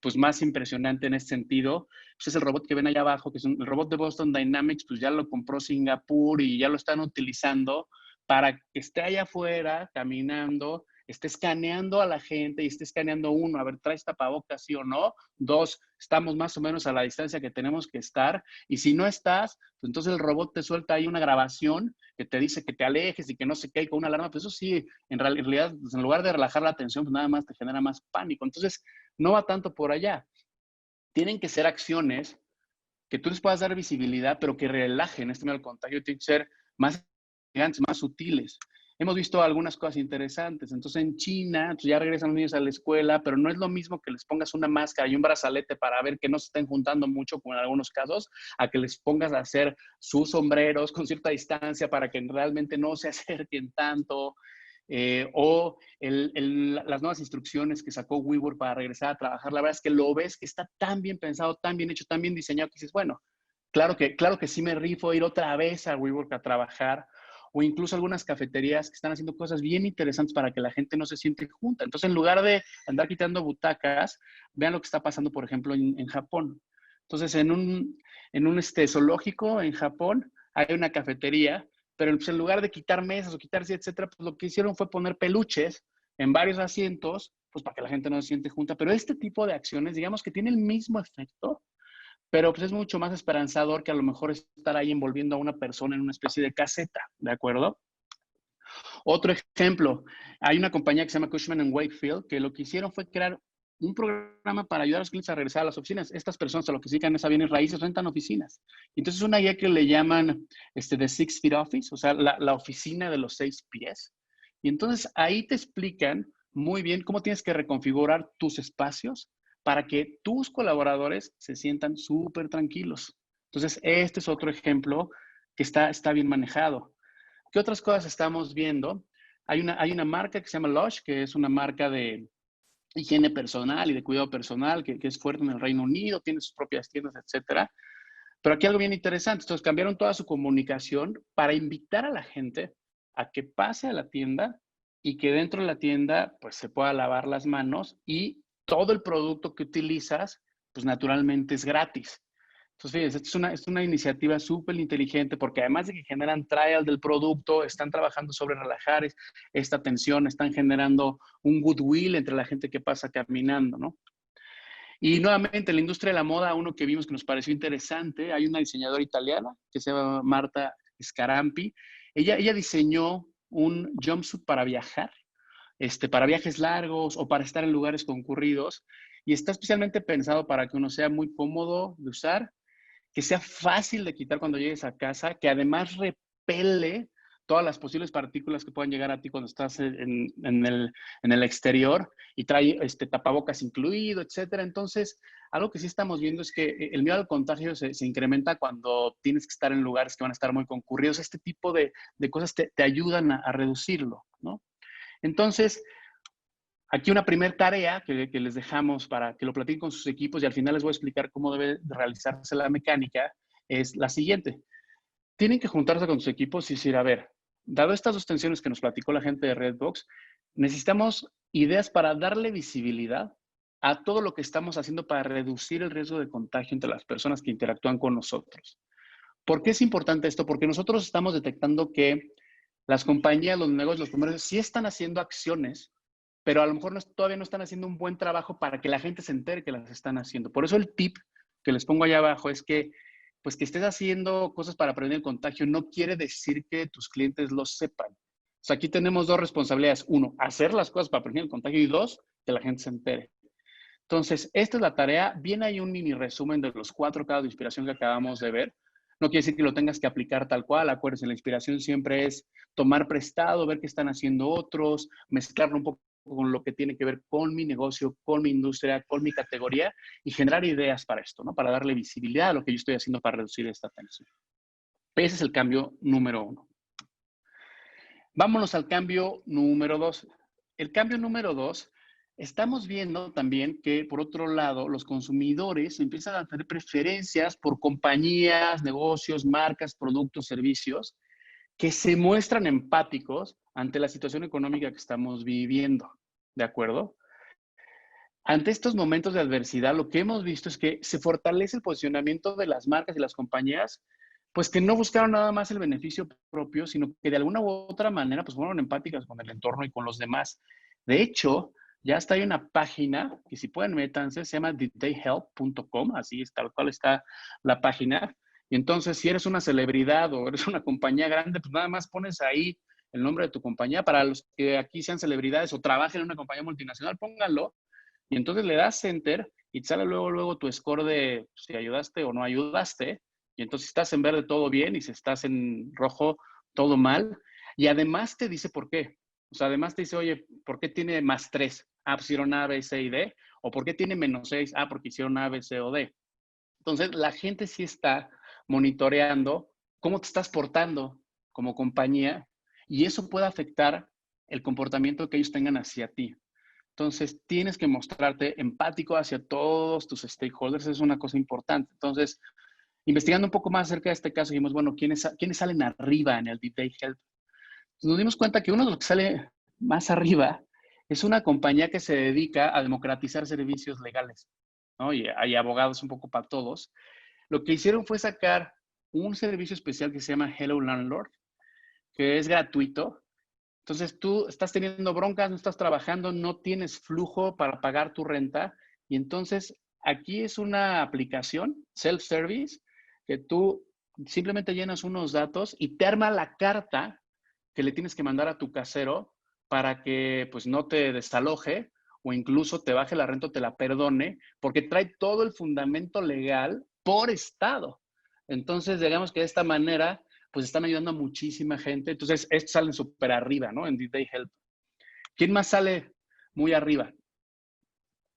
pues más impresionante en este sentido, pues es el robot que ven allá abajo, que es el robot de Boston Dynamics, pues ya lo compró Singapur y ya lo están utilizando para que esté allá afuera caminando, esté escaneando a la gente y esté escaneando uno, a ver, ¿traes tapabocas sí o no? 2, estamos más o menos a la distancia que tenemos que estar y si no estás, pues entonces el robot te suelta ahí una grabación que te dice que te alejes y que no sé qué, con una alarma, pues eso sí, en realidad, pues en lugar de relajar la atención, pues nada más te genera más pánico. Entonces, no va tanto por allá. Tienen que ser acciones que tú les puedas dar visibilidad, pero que relajen este medio del contagio, tienen que ser más elegantes, más sutiles. Hemos visto algunas cosas interesantes. Entonces, en China, ya regresan los niños a la escuela, pero no es lo mismo que les pongas una máscara y un brazalete para ver que no se estén juntando mucho, como en algunos casos, a que les pongas a hacer sus sombreros con cierta distancia para que realmente no se acerquen tanto. Las nuevas instrucciones que sacó WeWork para regresar a trabajar, la verdad es que lo ves que está tan bien pensado, tan bien hecho, tan bien diseñado, que dices, bueno, claro que sí me rifo ir otra vez a WeWork a trabajar, o incluso algunas cafeterías que están haciendo cosas bien interesantes para que la gente no se siente junta. Entonces, en lugar de andar quitando butacas, vean lo que está pasando, por ejemplo, en Japón. Entonces, en un zoológico en Japón hay una cafetería, pero pues, en lugar de quitar mesas o quitarse, etcétera, pues lo que hicieron fue poner peluches en varios asientos, pues para que la gente no se siente junta. Pero este tipo de acciones, digamos que tiene el mismo efecto, pero pues es mucho más esperanzador que a lo mejor estar ahí envolviendo a una persona en una especie de caseta, ¿de acuerdo? Otro ejemplo, hay una compañía que se llama Cushman & Wakefield, que lo que hicieron fue crear un programa para ayudar a los clientes a regresar a las oficinas. Estas personas a lo que se dedican es a bienes raíces, rentan oficinas. Entonces, una guía que le llaman The 6 Feet Office, o sea, la oficina de los 6 pies. Y entonces ahí te explican muy bien cómo tienes que reconfigurar tus espacios para que tus colaboradores se sientan súper tranquilos. Entonces, este es otro ejemplo que está bien manejado. ¿Qué otras cosas estamos viendo? Hay una marca que se llama Lush, que es una marca de higiene personal y de cuidado personal, que es fuerte en el Reino Unido, tiene sus propias tiendas, etcétera. Pero aquí algo bien interesante. Entonces cambiaron toda su comunicación para invitar a la gente a que pase a la tienda y que dentro de la tienda pues se pueda lavar las manos y todo el producto que utilizas pues naturalmente es gratis. Entonces, fíjense, es una iniciativa súper inteligente porque además de que generan trial del producto, están trabajando sobre relajar esta tensión, están generando un goodwill entre la gente que pasa caminando, ¿no? Y nuevamente, en la industria de la moda, uno que vimos que nos pareció interesante, hay una diseñadora italiana que se llama Marta Scarampi. Ella diseñó un jumpsuit para viajar, para viajes largos o para estar en lugares concurridos. Y está especialmente pensado para que uno sea muy cómodo de usar, que sea fácil de quitar cuando llegues a casa, que además repele todas las posibles partículas que puedan llegar a ti cuando estás en el exterior y trae tapabocas incluido, etcétera. Entonces, algo que sí estamos viendo es que el miedo al contagio se incrementa cuando tienes que estar en lugares que van a estar muy concurridos. Este tipo de cosas te ayudan a reducirlo, ¿no? Entonces, aquí una primera tarea que les dejamos para que lo platiquen con sus equipos y al final les voy a explicar cómo debe realizarse la mecánica, es la siguiente. Tienen que juntarse con sus equipos y decir, a ver, dado estas dos tensiones que nos platicó la gente de Redbox, necesitamos ideas para darle visibilidad a todo lo que estamos haciendo para reducir el riesgo de contagio entre las personas que interactúan con nosotros. ¿Por qué es importante esto? Porque nosotros estamos detectando que las compañías, los negocios, los comercios sí están haciendo acciones, pero a lo mejor todavía no están haciendo un buen trabajo para que la gente se entere que las están haciendo. Por eso el tip que les pongo allá abajo es que, pues que estés haciendo cosas para prevenir el contagio no quiere decir que tus clientes lo sepan. O sea, aquí tenemos dos responsabilidades. Uno, hacer las cosas para prevenir el contagio y dos, que la gente se entere. Entonces, esta es la tarea. Viene ahí un mini resumen de los 4 casos de inspiración que acabamos de ver. No quiere decir que lo tengas que aplicar tal cual. Acuérdense, la inspiración siempre es tomar prestado, ver qué están haciendo otros, mezclarlo un poco con lo que tiene que ver con mi negocio, con mi industria, con mi categoría y generar ideas para esto, ¿no? Para darle visibilidad a lo que yo estoy haciendo para reducir esta tensión. Ese es el cambio número 1. Vámonos al cambio número 2. El cambio número 2, estamos viendo también que, por otro lado, los consumidores empiezan a tener preferencias por compañías, negocios, marcas, productos, servicios que se muestran empáticos ante la situación económica que estamos viviendo, ¿de acuerdo? Ante estos momentos de adversidad, lo que hemos visto es que se fortalece el posicionamiento de las marcas y las compañías, pues que no buscaron nada más el beneficio propio, sino que de alguna u otra manera pues fueron empáticas con el entorno y con los demás. De hecho, ya hasta hay una página que si pueden métanse, se llama didtheyhelp.com, así es, tal cual está la página. Y entonces, si eres una celebridad o eres una compañía grande, pues nada más pones ahí el nombre de tu compañía. Para los que aquí sean celebridades o trabajen en una compañía multinacional, pónganlo. Y entonces le das Enter y te sale luego tu score de si ayudaste o no ayudaste. Y entonces si estás en verde, todo bien, y si estás en rojo, todo mal. Y además te dice por qué. O sea, además te dice, oye, ¿por qué tiene +3? Ah, pues hicieron A, B, C y D. ¿O por qué tiene -6? Ah, porque hicieron A, B, C o D. Entonces, la gente sí está monitoreando cómo te estás portando como compañía y eso puede afectar el comportamiento que ellos tengan hacia ti. Entonces, tienes que mostrarte empático hacia todos tus stakeholders, es una cosa importante. Entonces, investigando un poco más acerca de este caso, dijimos, bueno, ¿quiénes salen arriba en el Deep Day Help? Nos dimos cuenta que uno de los que sale más arriba es una compañía que se dedica a democratizar servicios legales, ¿no? Y hay abogados un poco para todos. lo que hicieron fue sacar un servicio especial que se llama Hello Landlord, que es gratuito. Entonces tú estás teniendo broncas, no estás trabajando, no tienes flujo para pagar tu renta. Y entonces aquí es una aplicación, self-service, que tú simplemente llenas unos datos y te arma la carta que le tienes que mandar a tu casero para que pues no te desaloje o incluso te baje la renta o te la perdone, porque trae todo el fundamento legal por estado. Entonces, digamos que de esta manera pues están ayudando a muchísima gente. Entonces, estos salen súper arriba, ¿no? En They Help. ¿Quién más sale muy arriba?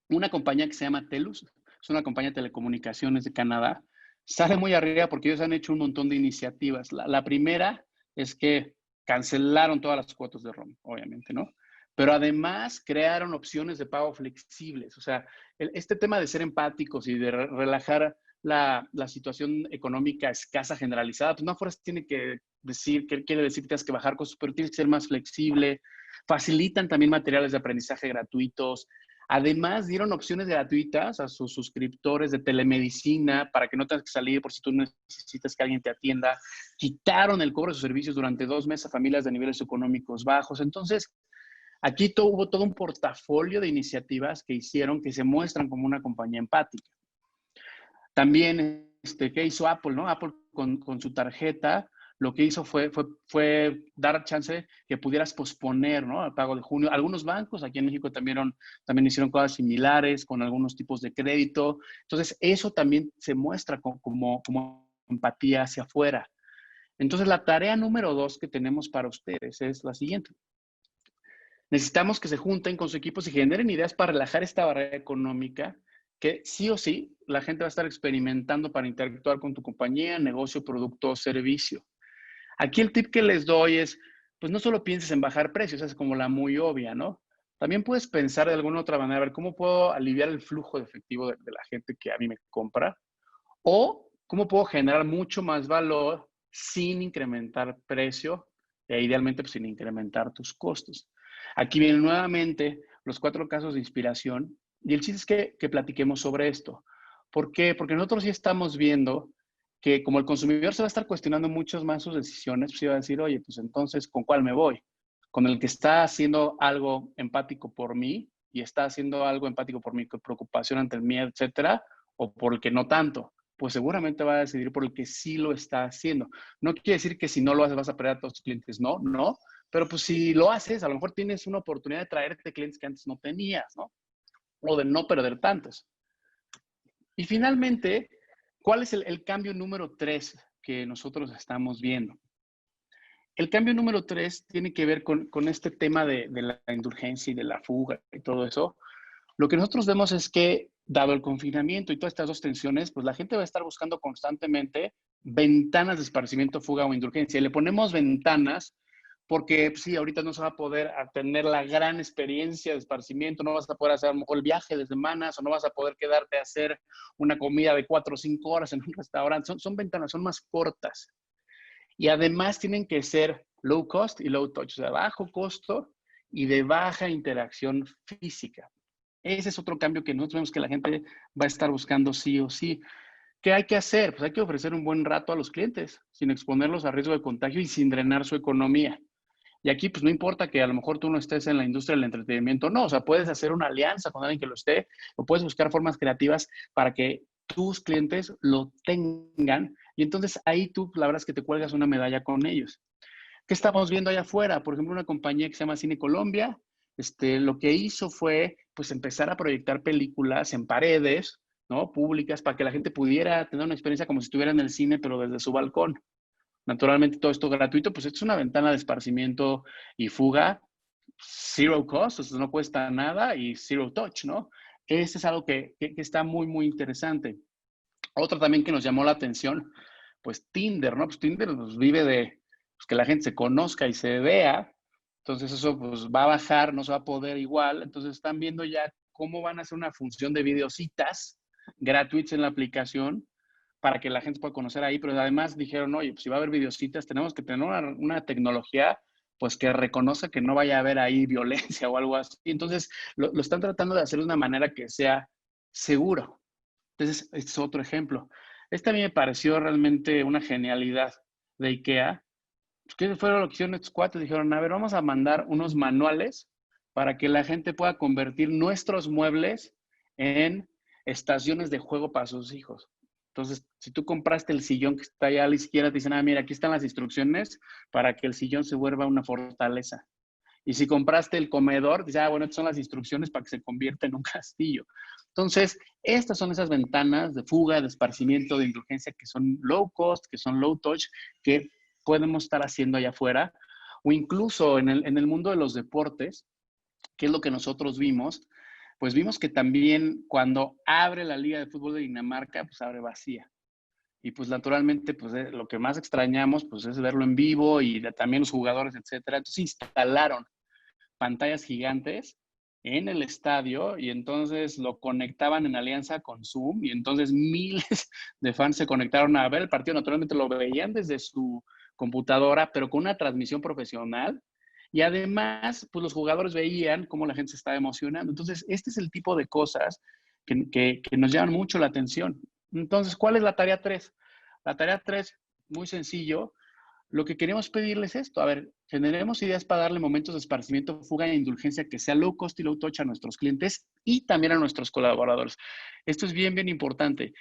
Una compañía que se llama TELUS, es una compañía de telecomunicaciones de Canadá, sale muy arriba porque ellos han hecho un montón de iniciativas. La primera es que cancelaron todas las cuotas de ROM, obviamente, ¿no? Pero además crearon opciones de pago flexibles. O sea, este tema de ser empáticos y de relajar la situación económica escasa generalizada, pues no fuerzas tiene que decir, que quiere decir que tienes que bajar costos, pero tienes que ser más flexible. Facilitan también materiales de aprendizaje gratuitos. Además, dieron opciones gratuitas a sus suscriptores de telemedicina para que no tengas que salir por si tú necesitas que alguien te atienda. Quitaron el cobro de sus servicios durante 2 meses a familias de niveles económicos bajos. Entonces, aquí hubo todo un portafolio de iniciativas que hicieron que se muestran como una compañía empática. También, ¿qué hizo Apple, no? Apple con su tarjeta, lo que hizo fue dar chance que pudieras posponer, ¿no? El pago de junio. Algunos bancos aquí en México también hicieron cosas similares con algunos tipos de crédito. Entonces, eso también se muestra como empatía hacia afuera. Entonces, la tarea número 2 que tenemos para ustedes es la siguiente. Necesitamos que se junten con su equipo y generen ideas para relajar esta barrera económica que sí o sí la gente va a estar experimentando para interactuar con tu compañía, negocio, producto o servicio. Aquí el tip que les doy es, pues no solo pienses en bajar precios, es como la muy obvia, ¿no? También puedes pensar de alguna otra manera, a ver, ¿cómo puedo aliviar el flujo de efectivo de la gente que a mí me compra? O, ¿cómo puedo generar mucho más valor sin incrementar precio e idealmente pues, sin incrementar tus costos? Aquí vienen nuevamente los 4 casos de inspiración y el chiste es que platiquemos sobre esto. ¿Por qué? Porque nosotros sí estamos viendo que como el consumidor se va a estar cuestionando muchas más sus decisiones, pues iba a decir, oye, pues entonces, ¿con cuál me voy? ¿Con el que está haciendo algo empático por mí y está haciendo algo empático por mi preocupación ante el miedo, etcétera? ¿O por el que no tanto? Pues seguramente va a decidir por el que sí lo está haciendo. No quiere decir que si no lo haces vas a perder a todos tus clientes, no. Pero pues si lo haces, a lo mejor tienes una oportunidad de traerte clientes que antes no tenías, ¿no? O de no perder tantos. Y finalmente, ¿cuál es el cambio número 3 que nosotros estamos viendo? El cambio número 3 tiene que ver con este tema de la indulgencia y de la fuga y todo eso. Lo que nosotros vemos es que, dado el confinamiento y todas estas 2 tensiones, pues la gente va a estar buscando constantemente ventanas de esparcimiento, fuga o indulgencia. Y le ponemos ventanas porque pues, sí, ahorita no se va a poder tener la gran experiencia de esparcimiento, no vas a poder hacer a lo mejor el viaje de semanas o no vas a poder quedarte a hacer una comida de 4 o 5 horas en un restaurante. Son ventanas, son más cortas. Y además tienen que ser low cost y low touch, o sea, bajo costo y de baja interacción física. Ese es otro cambio que nosotros vemos que la gente va a estar buscando sí o sí. ¿Qué hay que hacer? Pues hay que ofrecer un buen rato a los clientes sin exponerlos a riesgo de contagio y sin drenar su economía. Y aquí, pues no importa que a lo mejor tú no estés en la industria del entretenimiento, no, o sea, puedes hacer una alianza con alguien que lo esté o puedes buscar formas creativas para que tus clientes lo tengan y entonces ahí tú, la verdad es que te cuelgas una medalla con ellos. ¿Qué estamos viendo allá afuera? Por ejemplo, una compañía que se llama Cine Colombia, lo que hizo fue pues empezar a proyectar películas en paredes, ¿no? Públicas para que la gente pudiera tener una experiencia como si estuviera en el cine, pero desde su balcón. Naturalmente todo esto gratuito, pues esto es una ventana de esparcimiento y fuga, zero cost, o sea, no cuesta nada y zero touch, ¿no? Ese es algo que está muy, muy interesante. Otro también que nos llamó la atención, pues Tinder, ¿no? Pues Tinder pues, vive de pues, que la gente se conozca y se vea, entonces eso pues va a bajar, no se va a poder igual, entonces están viendo ya cómo van a hacer una función de videocitas gratuitas en la aplicación para que la gente pueda conocer ahí, pero además dijeron, oye, pues si va a haber videocitas, tenemos que tener una tecnología pues que reconoce que no vaya a haber ahí violencia o algo así. Entonces, lo están tratando de hacer de una manera que sea seguro. Entonces, este es otro ejemplo. Esta a mí me pareció realmente una genialidad de IKEA. ¿Qué fue lo que hicieron estos cuates? Dijeron, a ver, vamos a mandar unos manuales para que la gente pueda convertir nuestros muebles en estaciones de juego para sus hijos. Entonces, si tú compraste el sillón que está allá a la izquierda, te dicen, mira, aquí están las instrucciones para que el sillón se vuelva una fortaleza. Y si compraste el comedor, dices, bueno, estas son las instrucciones para que se convierta en un castillo. Entonces, estas son esas ventanas de fuga, de esparcimiento, de indulgencia que son low cost, que son low touch, que podemos estar haciendo allá afuera. O incluso en el mundo de los deportes, ¿qué es lo que nosotros vimos? Pues vimos que también cuando abre la Liga de Fútbol de Dinamarca, pues abre vacía. Y pues naturalmente, pues lo que más extrañamos, pues es verlo en vivo y también los jugadores, etcétera. Entonces instalaron pantallas gigantes en el estadio y entonces lo conectaban en alianza con Zoom y entonces miles de fans se conectaron a ver el partido. Naturalmente lo veían desde su computadora, pero con una transmisión profesional. Y además, pues los jugadores veían cómo la gente se estaba emocionando. Entonces, este es el tipo de cosas que nos llaman mucho la atención. Entonces, ¿cuál es la tarea 3? La tarea 3, muy sencillo, lo que queremos pedirles es esto, a ver, generemos ideas para darle momentos de esparcimiento, fuga e indulgencia que sea low cost y low touch a nuestros clientes y también a nuestros colaboradores. Esto es bien, bien importante.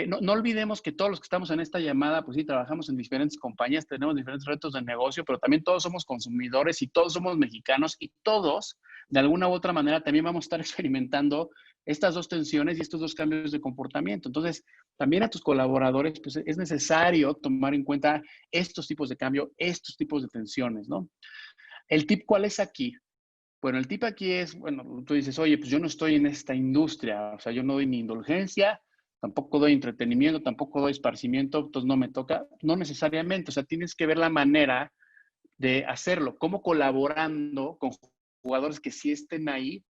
No olvidemos que todos los que estamos en esta llamada, pues sí, trabajamos en diferentes compañías, tenemos diferentes retos de negocio, pero también todos somos consumidores y todos somos mexicanos y todos, de alguna u otra manera, también vamos a estar experimentando estas dos tensiones y estos dos cambios de comportamiento. Entonces, también a tus colaboradores, pues es necesario tomar en cuenta estos tipos de cambio, estos tipos de tensiones, ¿no? ¿El tip cuál es aquí? Bueno, el tip aquí es, bueno, tú dices, oye, pues yo no estoy en esta industria, o sea, yo no doy ni indulgencia, tampoco doy entretenimiento, tampoco doy esparcimiento, entonces no me toca, no necesariamente, o sea, tienes que ver la manera de hacerlo, cómo colaborando con jugadores que sí estén ahí,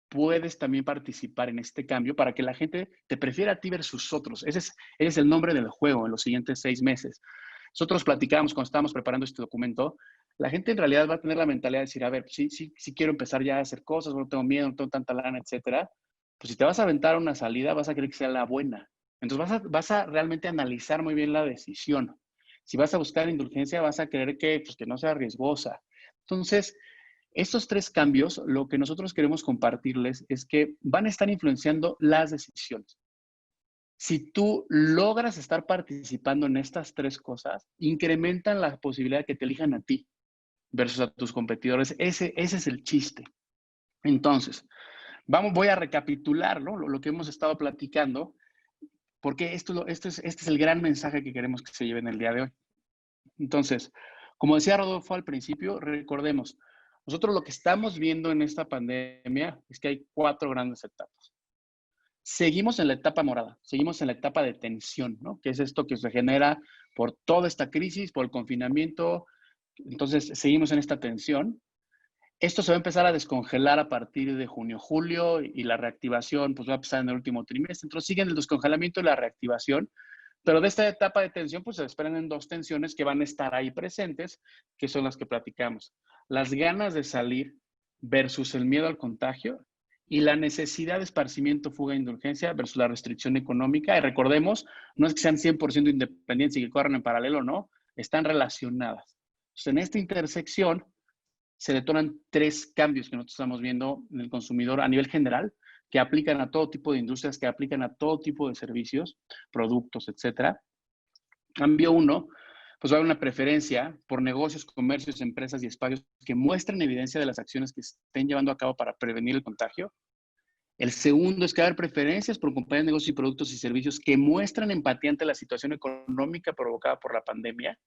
puedes también participar en este cambio para que la gente te prefiera a ti versus otros. Ese es el nombre del juego en los siguientes 6 meses. Nosotros platicábamos cuando estábamos preparando este documento, la gente en realidad va a tener la mentalidad de decir, a ver, sí quiero empezar ya a hacer cosas, no tengo miedo, no tengo tanta lana, etcétera. Pues si te vas a aventar una salida, vas a querer que sea la buena. Entonces vas a realmente analizar muy bien la decisión. Si vas a buscar indulgencia, vas a querer pues, que no sea riesgosa. Entonces, estos 3 cambios, lo que nosotros queremos compartirles es que van a estar influenciando las decisiones. Si tú logras estar participando en estas 3 cosas, incrementan la posibilidad de que te elijan a ti versus a tus competidores. Ese es el chiste. Entonces, voy a recapitular, ¿no? Lo que hemos estado platicando, porque este es el gran mensaje que queremos que se lleven el día de hoy. Entonces, como decía Rodolfo al principio, recordemos, nosotros lo que estamos viendo en esta pandemia es que hay 4 grandes etapas. Seguimos en la etapa morada, seguimos en la etapa de tensión, ¿no? Que es esto que se genera por toda esta crisis, por el confinamiento. Entonces, seguimos en esta tensión. Esto se va a empezar a descongelar a partir de junio, julio y la reactivación pues va a empezar en el último trimestre. Entonces, siguen el descongelamiento y la reactivación. Pero de esta etapa de tensión, pues se desprenden 2 tensiones que van a estar ahí presentes, que son las que platicamos. Las ganas de salir versus el miedo al contagio y la necesidad de esparcimiento, fuga e indulgencia versus la restricción económica. Y recordemos, no es que sean 100% independientes y que corran en paralelo, no, están relacionadas. Entonces, en esta intersección se detonan 3 cambios que nosotros estamos viendo en el consumidor a nivel general, que aplican a todo tipo de industrias, que aplican a todo tipo de servicios, productos, etcétera. Cambio 1, pues va a haber una preferencia por negocios, comercios, empresas y espacios que muestren evidencia de las acciones que se estén llevando a cabo para prevenir el contagio. El segundo es que va a haber preferencias por compañías de negocios y productos y servicios que muestran empatía ante la situación económica provocada por la pandemia.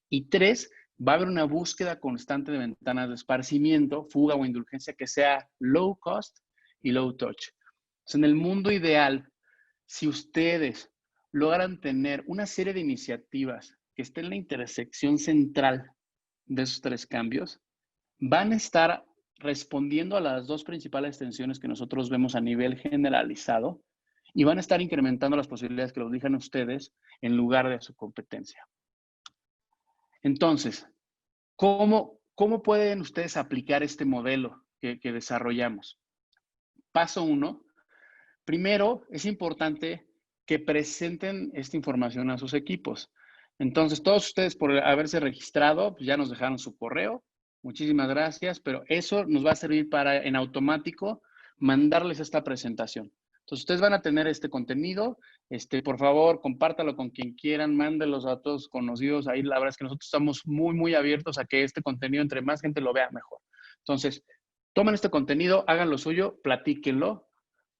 Y 3, va a haber una búsqueda constante de ventanas de esparcimiento, fuga o indulgencia que sea low cost y low touch. Entonces, en el mundo ideal, si ustedes logran tener una serie de iniciativas que estén en la intersección central de esos 3 cambios, van a estar respondiendo a las 2 principales tensiones que nosotros vemos a nivel generalizado y van a estar incrementando las posibilidades que los elijan ustedes en lugar de su competencia. Entonces, ¿cómo pueden ustedes aplicar este modelo que desarrollamos? Paso 1, primero es importante que presenten esta información a sus equipos. Entonces, todos ustedes por haberse registrado, pues ya nos dejaron su correo. Muchísimas gracias, pero eso nos va a servir para en automático mandarles esta presentación. Entonces, ustedes van a tener este contenido. Por favor, compártalo con quien quieran, mándelos a todos conocidos. Ahí la verdad es que nosotros estamos muy, muy abiertos a que este contenido, entre más gente lo vea, mejor. Entonces, tomen este contenido, hagan lo suyo, platíquenlo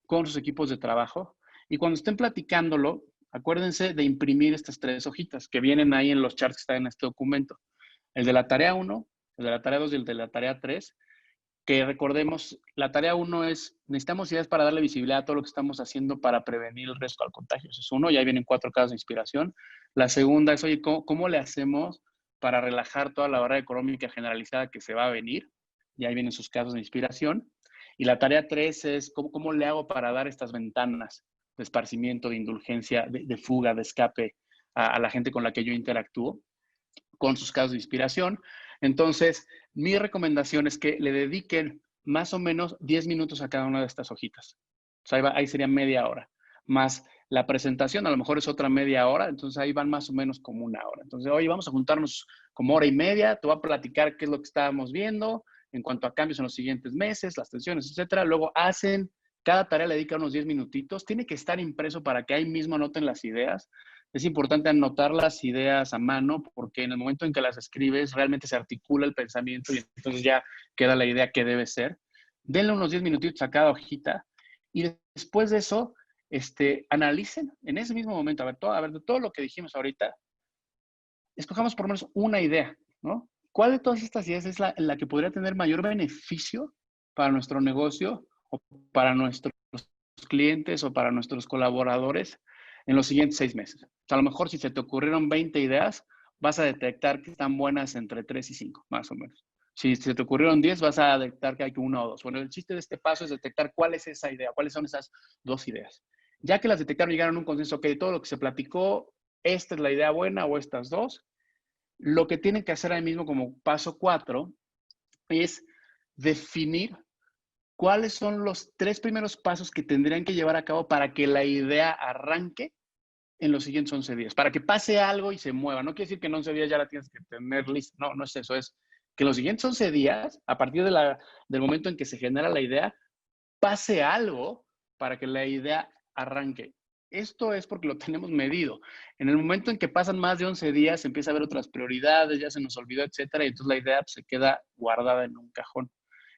con sus equipos de trabajo. Y cuando estén platicándolo, acuérdense de imprimir estas 3 hojitas que vienen ahí en los charts que están en este documento. El de la tarea 1, el de la tarea 2 y el de la tarea 3, que recordemos, la tarea 1 es, necesitamos ideas para darle visibilidad a todo lo que estamos haciendo para prevenir el riesgo al contagio. Eso es uno, y ahí vienen 4 casos de inspiración. La segunda es, oye, ¿cómo le hacemos para relajar toda la barrera económica generalizada que se va a venir? Y ahí vienen sus casos de inspiración. Y la tarea 3 es, ¿cómo le hago para dar estas ventanas de esparcimiento, de indulgencia, de fuga, de escape a la gente con la que yo interactúo, con sus casos de inspiración? Entonces, mi recomendación es que le dediquen más o menos 10 minutos a cada una de estas hojitas. O sea, ahí sería media hora. Más la presentación, a lo mejor es otra media hora, entonces ahí van más o menos como una hora. Entonces, oye, vamos a juntarnos como hora y media, te voy a platicar qué es lo que estábamos viendo en cuanto a cambios en los siguientes meses, las tensiones, etcétera. Luego cada tarea le dedica unos 10 minutitos. Tiene que estar impreso para que ahí mismo anoten las ideas. Es importante anotar las ideas a mano porque en el momento en que las escribes realmente se articula el pensamiento y entonces ya queda la idea que debe ser. Denle unos 10 minutitos a cada hojita y después de eso, analicen en ese mismo momento, a ver, de todo lo que dijimos ahorita, escojamos por lo menos una idea, ¿no? ¿Cuál de todas estas ideas es la que podría tener mayor beneficio para nuestro negocio o para nuestros clientes o para nuestros colaboradores en los siguientes 6 meses? O sea, a lo mejor si se te ocurrieron 20 ideas, vas a detectar que están buenas entre 3 y 5, más o menos. Si se te ocurrieron 10, vas a detectar que hay que 1 o 2. Bueno, el chiste de este paso es detectar cuál es esa idea, cuáles son esas 2 ideas. Ya que las detectaron, llegaron a un consenso, ok, todo lo que se platicó, esta es la idea buena o estas 2. Lo que tienen que hacer ahí mismo como paso 4 es definir cuáles son los 3 primeros pasos que tendrían que llevar a cabo para que la idea arranque en los siguientes 11 días, para que pase algo y se mueva. No quiere decir que en 11 días ya la tienes que tener lista. No, no es eso. Es que en los siguientes 11 días, a partir del momento en que se genera la idea, pase algo para que la idea arranque. Esto es porque lo tenemos medido. En el momento en que pasan más de 11 días, empieza a haber otras prioridades, ya se nos olvidó, etcétera, y entonces la idea se queda guardada en un cajón.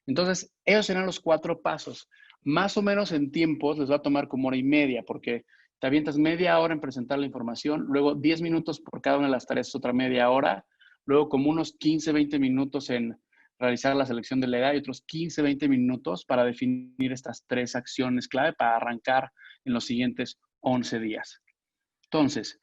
Entonces, esos serán los 4 pasos. Más o menos en tiempos les va a tomar como hora y media, porque te avientas media hora en presentar la información, luego 10 minutos por cada una de las tareas, otra media hora, luego como unos 15, 20 minutos en realizar la selección de la edad y otros 15, 20 minutos para definir estas 3 acciones clave para arrancar en los siguientes 11 días. Entonces,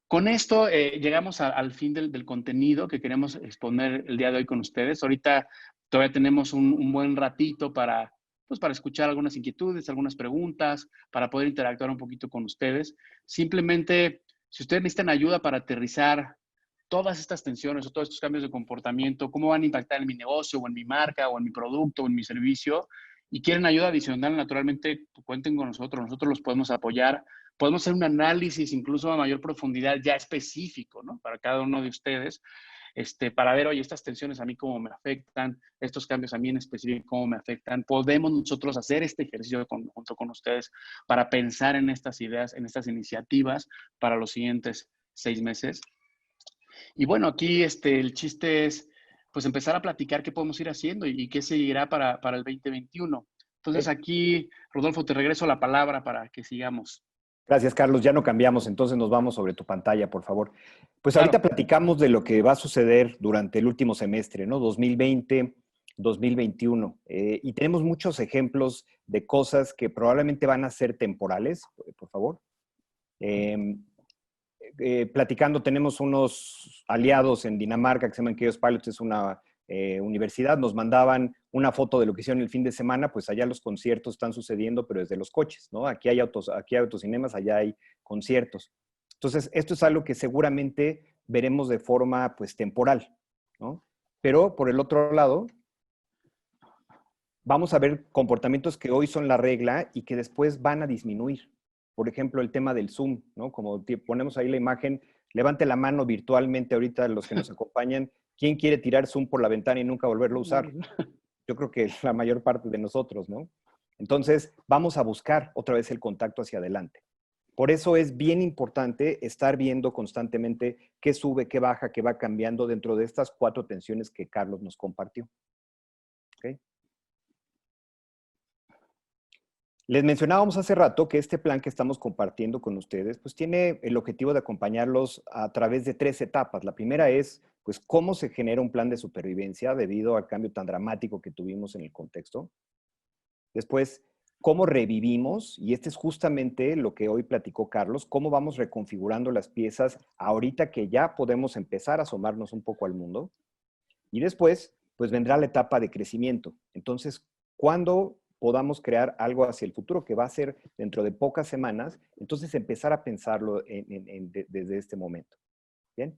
con esto llegamos al fin del contenido que queremos exponer el día de hoy con ustedes. Ahorita todavía tenemos un buen ratito para escuchar algunas inquietudes, algunas preguntas, para poder interactuar un poquito con ustedes. Simplemente, si ustedes necesitan ayuda para aterrizar todas estas tensiones o todos estos cambios de comportamiento, cómo van a impactar en mi negocio o en mi marca o en mi producto o en mi servicio, y quieren ayuda adicional, naturalmente cuenten con nosotros los podemos apoyar. Podemos hacer un análisis incluso a mayor profundidad ya específico, ¿no? Para cada uno de ustedes, para ver, oye, estas tensiones a mí cómo me afectan, estos cambios a mí en específico cómo me afectan. Podemos nosotros hacer este ejercicio junto con ustedes para pensar en estas ideas, en estas iniciativas para los siguientes 6 meses. Y bueno, aquí el chiste es pues empezar a platicar qué podemos ir haciendo y qué seguirá para el 2021. Entonces aquí, Rodolfo, te regreso la palabra para que sigamos. Gracias, Carlos. Ya no cambiamos, entonces nos vamos sobre tu pantalla, por favor. Pues ahorita Claro. platicamos de lo que va a suceder durante el último semestre, ¿no? 2020, 2021. Y tenemos muchos ejemplos de cosas que probablemente van a ser temporales, por favor. Platicando, tenemos unos aliados en Dinamarca que se llaman Chaos Pilots, es una universidad, nos mandaban una foto de lo que hicieron el fin de semana, pues allá los conciertos están sucediendo, pero desde los coches, ¿no? Aquí hay autocinemas, allá hay conciertos. Entonces, esto es algo que seguramente veremos de forma, pues, temporal, ¿no? Pero, por el otro lado, vamos a ver comportamientos que hoy son la regla y que después van a disminuir. por ejemplo, el tema del Zoom, ¿no? Como ponemos ahí la imagen, levante la mano virtualmente ahorita los que nos acompañan. ¿Quién quiere tirar Zoom por la ventana y nunca volverlo a usar? Yo creo que la mayor parte de nosotros, ¿no? Entonces, vamos a buscar otra vez el contacto hacia adelante. Por eso es bien importante estar viendo constantemente qué sube, qué baja, qué va cambiando dentro de estas 4 tensiones que Carlos nos compartió. ¿Okay? Les mencionábamos hace rato que este plan que estamos compartiendo con ustedes, pues tiene el objetivo de acompañarlos a través de 3 etapas. La primera es, pues, cómo se genera un plan de supervivencia debido al cambio tan dramático que tuvimos en el contexto. Después, cómo revivimos, y este es justamente lo que hoy platicó Carlos, cómo vamos reconfigurando las piezas ahorita que ya podemos empezar a asomarnos un poco al mundo. Y después, pues vendrá la etapa de crecimiento. Entonces, cuando podamos crear algo hacia el futuro que va a ser dentro de pocas semanas, entonces empezar a pensarlo desde este momento. ¿Bien?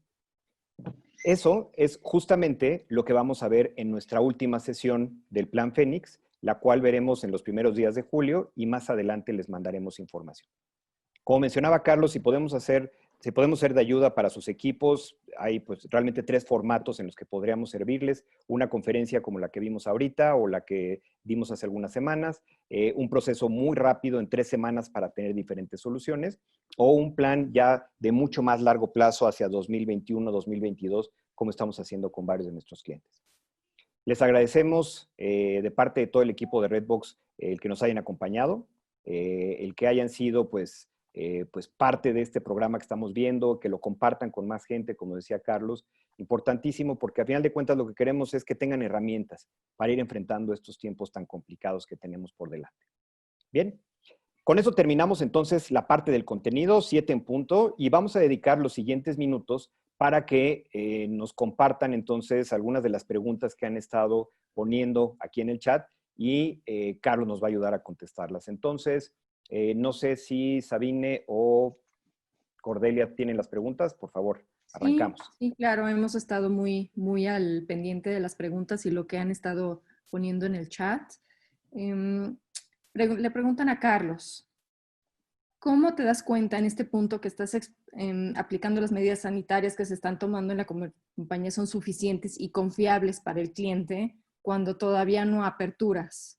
Eso es justamente lo que vamos a ver en nuestra última sesión del Plan Fénix, la cual veremos en los primeros días de julio y más adelante les mandaremos información. Como mencionaba Carlos, si podemos ser de ayuda para sus equipos, hay pues realmente 3 formatos en los que podríamos servirles. Una conferencia como la que vimos ahorita o la que dimos hace algunas semanas, un proceso muy rápido en 3 semanas para tener diferentes soluciones, o un plan ya de mucho más largo plazo hacia 2021, 2022, como estamos haciendo con varios de nuestros clientes. Les agradecemos de parte de todo el equipo de Redbox el que nos hayan acompañado, el que hayan sido pues parte de este programa que estamos viendo, que lo compartan con más gente, como decía Carlos. Importantísimo porque al final de cuentas lo que queremos es que tengan herramientas para ir enfrentando estos tiempos tan complicados que tenemos por delante. Bien, con eso terminamos entonces la parte del contenido, 7 en punto, y vamos a dedicar los siguientes minutos para que nos compartan entonces algunas de las preguntas que han estado poniendo aquí en el chat y Carlos nos va a ayudar a contestarlas. Entonces, no sé si Sabine o Cordelia tienen las preguntas. Por favor, arrancamos. Sí, claro, hemos estado muy al pendiente de las preguntas y lo que han estado poniendo en el chat. Le preguntan a Carlos, ¿cómo te das cuenta en este punto que estás aplicando las medidas sanitarias que se están tomando en la compañía son suficientes y confiables para el cliente cuando todavía no aperturas?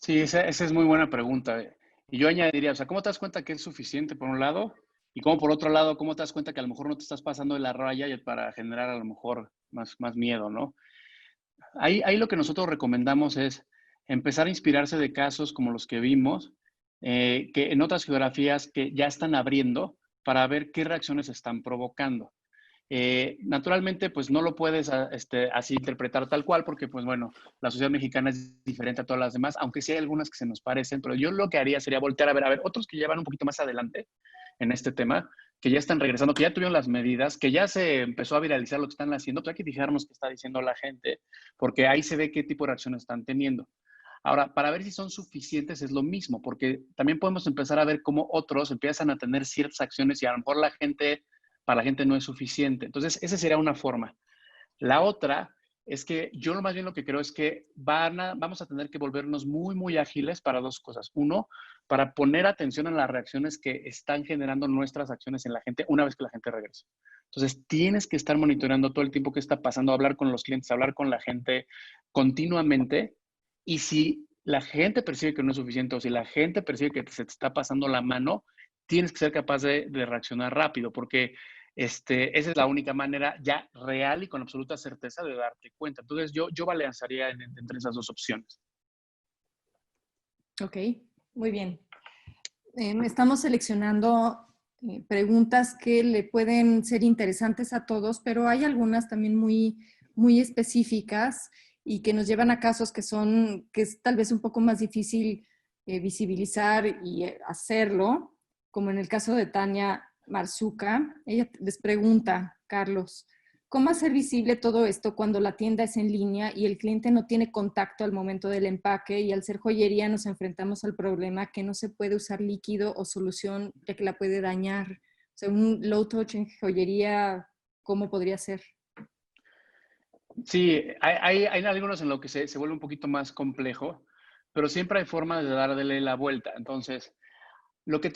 Sí, esa es muy buena pregunta. Y yo añadiría, o sea, ¿cómo te das cuenta que es suficiente por un lado? Y cómo por otro lado, ¿cómo te das cuenta que a lo mejor no te estás pasando de la raya para generar a lo mejor más miedo, ¿no? Ahí lo que nosotros recomendamos es empezar a inspirarse de casos como los que vimos, que en otras geografías que ya están abriendo para ver qué reacciones están provocando. Naturalmente, pues no lo puedes así interpretar tal cual, porque pues bueno, la sociedad mexicana es diferente a todas las demás, aunque sí hay algunas que se nos parecen, pero yo lo que haría sería voltear a ver otros que llevan un poquito más adelante en este tema, que ya están regresando, que ya tuvieron las medidas, que ya se empezó a viralizar lo que están haciendo, pero hay que fijarnos qué está diciendo la gente, porque ahí se ve qué tipo de reacciones están teniendo. Ahora, para ver si son suficientes es lo mismo, porque también podemos empezar a ver cómo otros empiezan a tener ciertas acciones y a lo mejor para la gente no es suficiente. Entonces, esa sería una forma. La otra es que yo más bien lo que creo es que vamos a tener que volvernos muy ágiles para 2 cosas. Uno, para poner atención en las reacciones que están generando nuestras acciones en la gente una vez que la gente regrese. Entonces, tienes que estar monitoreando todo el tiempo que está pasando, hablar con los clientes, hablar con la gente continuamente. Y si la gente percibe que no es suficiente o si la gente percibe que se te está pasando la mano, tienes que ser capaz de reaccionar rápido, porque esa es la única manera ya real y con absoluta certeza de darte cuenta. Entonces, yo balancearía entre esas 2 opciones. Ok, muy bien. Estamos seleccionando preguntas que le pueden ser interesantes a todos, pero hay algunas también muy específicas y que nos llevan a casos que es tal vez un poco más difícil visibilizar y hacerlo, como en el caso de Tania Marzuca. Ella les pregunta, Carlos, ¿cómo hacer visible todo esto cuando la tienda es en línea y el cliente no tiene contacto al momento del empaque y al ser joyería nos enfrentamos al problema que no se puede usar líquido o solución ya que la puede dañar? O sea, un low touch en joyería, ¿cómo podría ser? Sí, hay algunos en lo que se vuelve un poquito más complejo, pero siempre hay formas de darle la vuelta. Entonces, lo que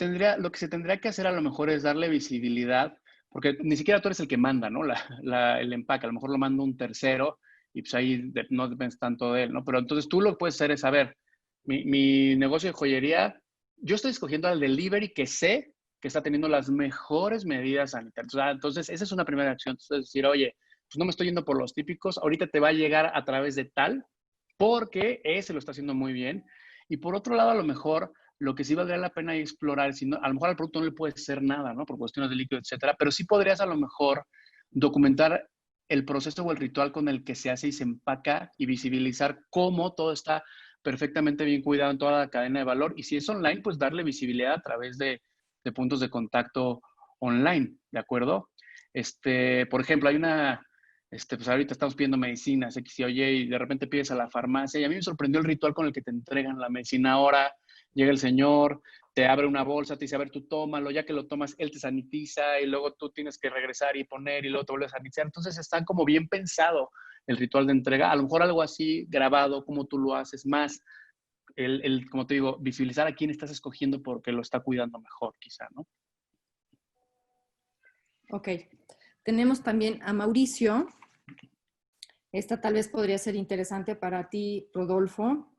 se tendría que hacer a lo mejor es darle visibilidad, porque ni siquiera tú eres el que manda, ¿no? El empaque, a lo mejor lo manda un tercero y pues ahí no depende tanto de él, ¿no? Pero entonces tú lo que puedes hacer es saber, mi negocio de joyería, yo estoy escogiendo al delivery que sé que está teniendo las mejores medidas sanitarias. Entonces, esa es una primera acción. Entonces, decir, oye, pues no me estoy yendo por los típicos, ahorita te va a llegar a través de tal, porque ese lo está haciendo muy bien. Y por otro lado, a lo mejor, lo que sí valdría la pena explorar, si no, a lo mejor al producto no le puede hacer nada, ¿no? Por cuestiones de líquido, etcétera, pero sí podrías a lo mejor documentar el proceso o el ritual con el que se hace y se empaca y visibilizar cómo todo está perfectamente bien cuidado en toda la cadena de valor. Y si es online, pues darle visibilidad a través de puntos de contacto online, ¿de acuerdo? Por ejemplo, hay pues ahorita estamos pidiendo medicinas, X y Y, y de repente pides a la farmacia, y a mí me sorprendió el ritual con el que te entregan la medicina ahora. Llega el señor, te abre una bolsa, te dice, a ver, tú tómalo, ya que lo tomas, él te sanitiza, y luego tú tienes que regresar y poner, y luego te vuelves a sanitizar. Entonces está como bien pensado el ritual de entrega. A lo mejor algo así grabado, como tú lo haces, más como te digo, visibilizar a quién estás escogiendo porque lo está cuidando mejor, quizá, ¿no? Ok. Tenemos también a Mauricio. Esta tal vez podría ser interesante para ti, Rodolfo.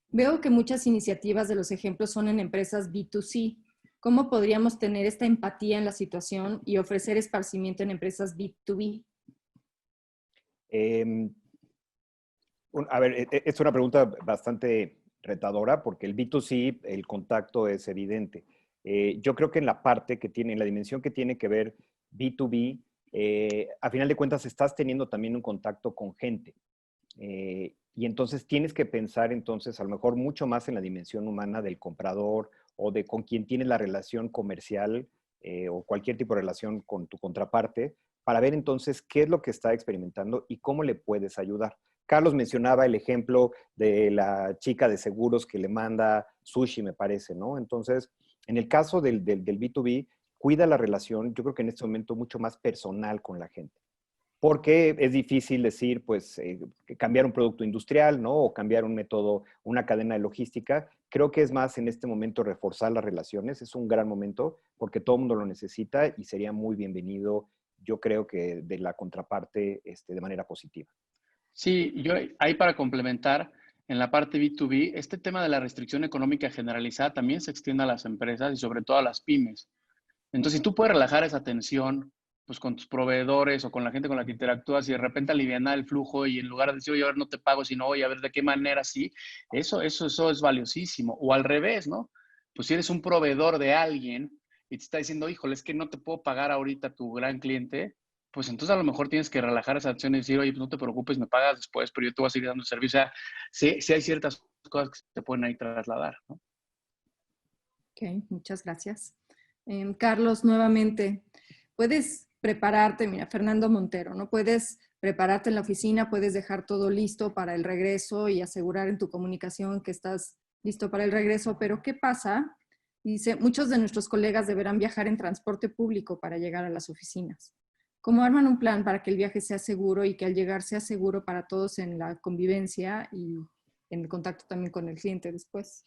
Veo que muchas iniciativas de los ejemplos son en empresas B2C. ¿Cómo podríamos tener esta empatía en la situación y ofrecer esparcimiento en empresas B2B? A ver, es una pregunta bastante retadora porque el B2C, el contacto es evidente. Yo creo que en la parte que tiene, en la dimensión que tiene que ver B2B, a final de cuentas estás teniendo también un contacto con gente. Y entonces tienes que pensar entonces a lo mejor mucho más en la dimensión humana del comprador o de con quien tienes la relación comercial o cualquier tipo de relación con tu contraparte para ver entonces qué es lo que está experimentando y cómo le puedes ayudar. Carlos mencionaba el ejemplo de la chica de seguros que le manda sushi, me parece, ¿no? Entonces, en el caso del B2B, cuida la relación, yo creo que en este momento mucho más personal con la gente. Porque es difícil decir, pues, cambiar un producto industrial, ¿no? O cambiar un método, una cadena de logística. Creo que es más en este momento reforzar las relaciones. Es un gran momento porque todo el mundo lo necesita y sería muy bienvenido, yo creo que de la contraparte de manera positiva. Sí, yo ahí para complementar, en la parte B2B, este tema de la restricción económica generalizada también se extiende a las empresas y sobre todo a las pymes. Entonces, si tú puedes relajar esa tensión, pues con tus proveedores o con la gente con la que interactúas y de repente alivianar el flujo y en lugar de decir, oye, a ver, no te pago, sino, oye, a ver, de qué manera sí, eso es valiosísimo. O al revés, ¿no? Pues si eres un proveedor de alguien y te está diciendo, híjole, es que no te puedo pagar ahorita tu gran cliente, pues entonces a lo mejor tienes que relajar esa acción y decir, oye, pues no te preocupes, me pagas después, pero yo te voy a seguir dando el servicio. O sea, sí hay ciertas cosas que se pueden ahí trasladar, ¿no? Ok, muchas gracias. Carlos, nuevamente, puedes prepararte, mira, Fernando Montero, ¿no? Puedes prepararte en la oficina, puedes dejar todo listo para el regreso y asegurar en tu comunicación que estás listo para el regreso, pero ¿qué pasa? Dice, muchos de nuestros colegas deberán viajar en transporte público para llegar a las oficinas. ¿Cómo arman un plan para que el viaje sea seguro y que al llegar sea seguro para todos en la convivencia y en el contacto también con el cliente después?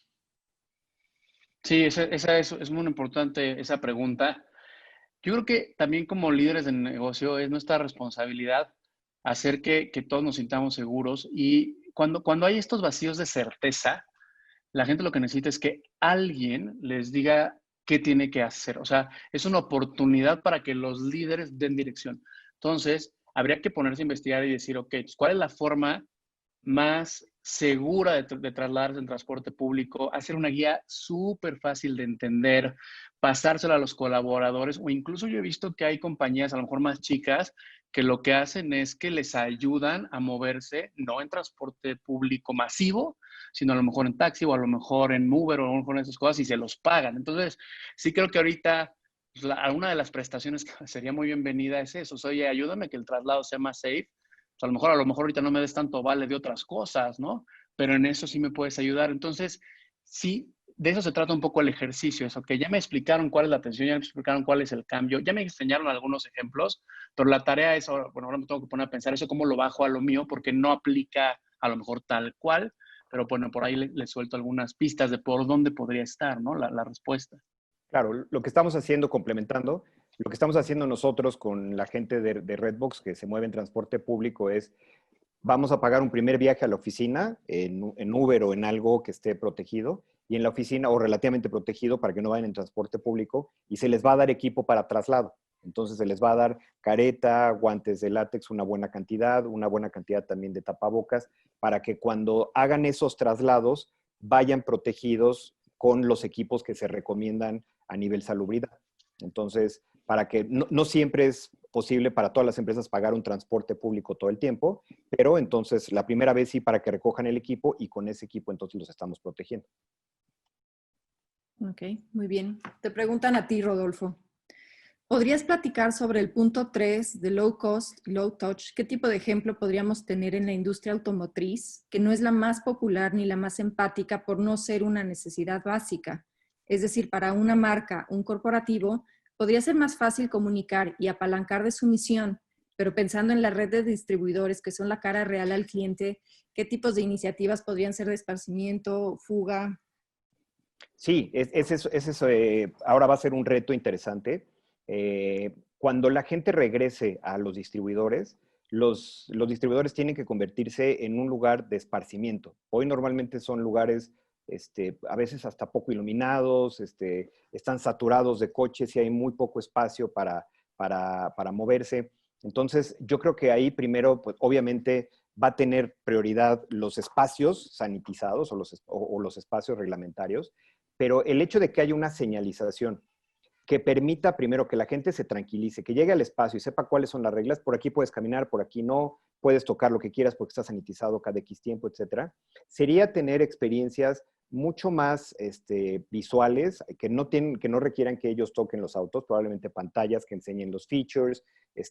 Sí, esa es muy importante esa pregunta. Yo creo que también como líderes de negocio es nuestra responsabilidad hacer que todos nos sintamos seguros y cuando hay estos vacíos de certeza, la gente lo que necesita es que alguien les diga qué tiene que hacer. O sea, es una oportunidad para que los líderes den dirección. Entonces, habría que ponerse a investigar y decir, ok, pues, ¿cuál es la forma más segura de trasladarse en transporte público, hacer una guía súper fácil de entender, pasársela a los colaboradores o incluso yo he visto que hay compañías a lo mejor más chicas que lo que hacen es que les ayudan a moverse, no en transporte público masivo, sino a lo mejor en taxi o a lo mejor en Uber o a lo mejor en esas cosas y se los pagan. Entonces, sí creo que ahorita pues, una de las prestaciones que sería muy bienvenida es eso. Oye, ayúdame que el traslado sea más safe. A lo mejor ahorita no me des tanto vale de otras cosas, ¿no? Pero en eso sí me puedes ayudar. Entonces, sí, de eso se trata un poco el ejercicio, eso que ya me explicaron cuál es la atención, ya me explicaron cuál es el cambio, ya me enseñaron algunos ejemplos, pero la tarea es, ahora me tengo que poner a pensar eso, cómo lo bajo a lo mío, porque no aplica a lo mejor tal cual, pero bueno, por ahí le suelto algunas pistas de por dónde podría estar, ¿no? La respuesta. Claro, lo que estamos haciendo, complementando, lo que estamos haciendo nosotros con la gente de Redbox que se mueve en transporte público es, vamos a pagar un primer viaje a la oficina en Uber o en algo que esté protegido y en la oficina o relativamente protegido para que no vayan en transporte público y se les va a dar equipo para traslado. Entonces se les va a dar careta, guantes de látex, una buena cantidad también de tapabocas, para que cuando hagan esos traslados vayan protegidos con los equipos que se recomiendan a nivel salubridad. Entonces, para que no siempre es posible para todas las empresas pagar un transporte público todo el tiempo, pero entonces la primera vez sí para que recojan el equipo y con ese equipo entonces los estamos protegiendo. Ok, muy bien. Te preguntan a ti, Rodolfo. ¿Podrías platicar sobre el punto 3 de low cost, low touch? ¿Qué tipo de ejemplo podríamos tener en la industria automotriz, que no es la más popular ni la más empática por no ser una necesidad básica? Es decir, para una marca, un corporativo, podría ser más fácil comunicar y apalancar de su misión, pero pensando en la red de distribuidores que son la cara real al cliente, ¿qué tipos de iniciativas podrían ser de esparcimiento, fuga? Sí, ahora va a ser un reto interesante. Cuando la gente regrese a los distribuidores, los distribuidores tienen que convertirse en un lugar de esparcimiento. Hoy normalmente son lugares a veces hasta poco iluminados, están saturados de coches y hay muy poco espacio para moverse. Entonces, yo creo que ahí primero, pues obviamente va a tener prioridad los espacios sanitizados o los espacios reglamentarios, pero el hecho de que haya una señalización que permita primero que la gente se tranquilice, que llegue al espacio y sepa cuáles son las reglas, por aquí puedes caminar, por aquí no, puedes tocar lo que quieras porque está sanitizado cada X tiempo, etcétera, sería tener experiencias mucho más visuales, que no requieran que ellos toquen los autos, probablemente pantallas que enseñen los features,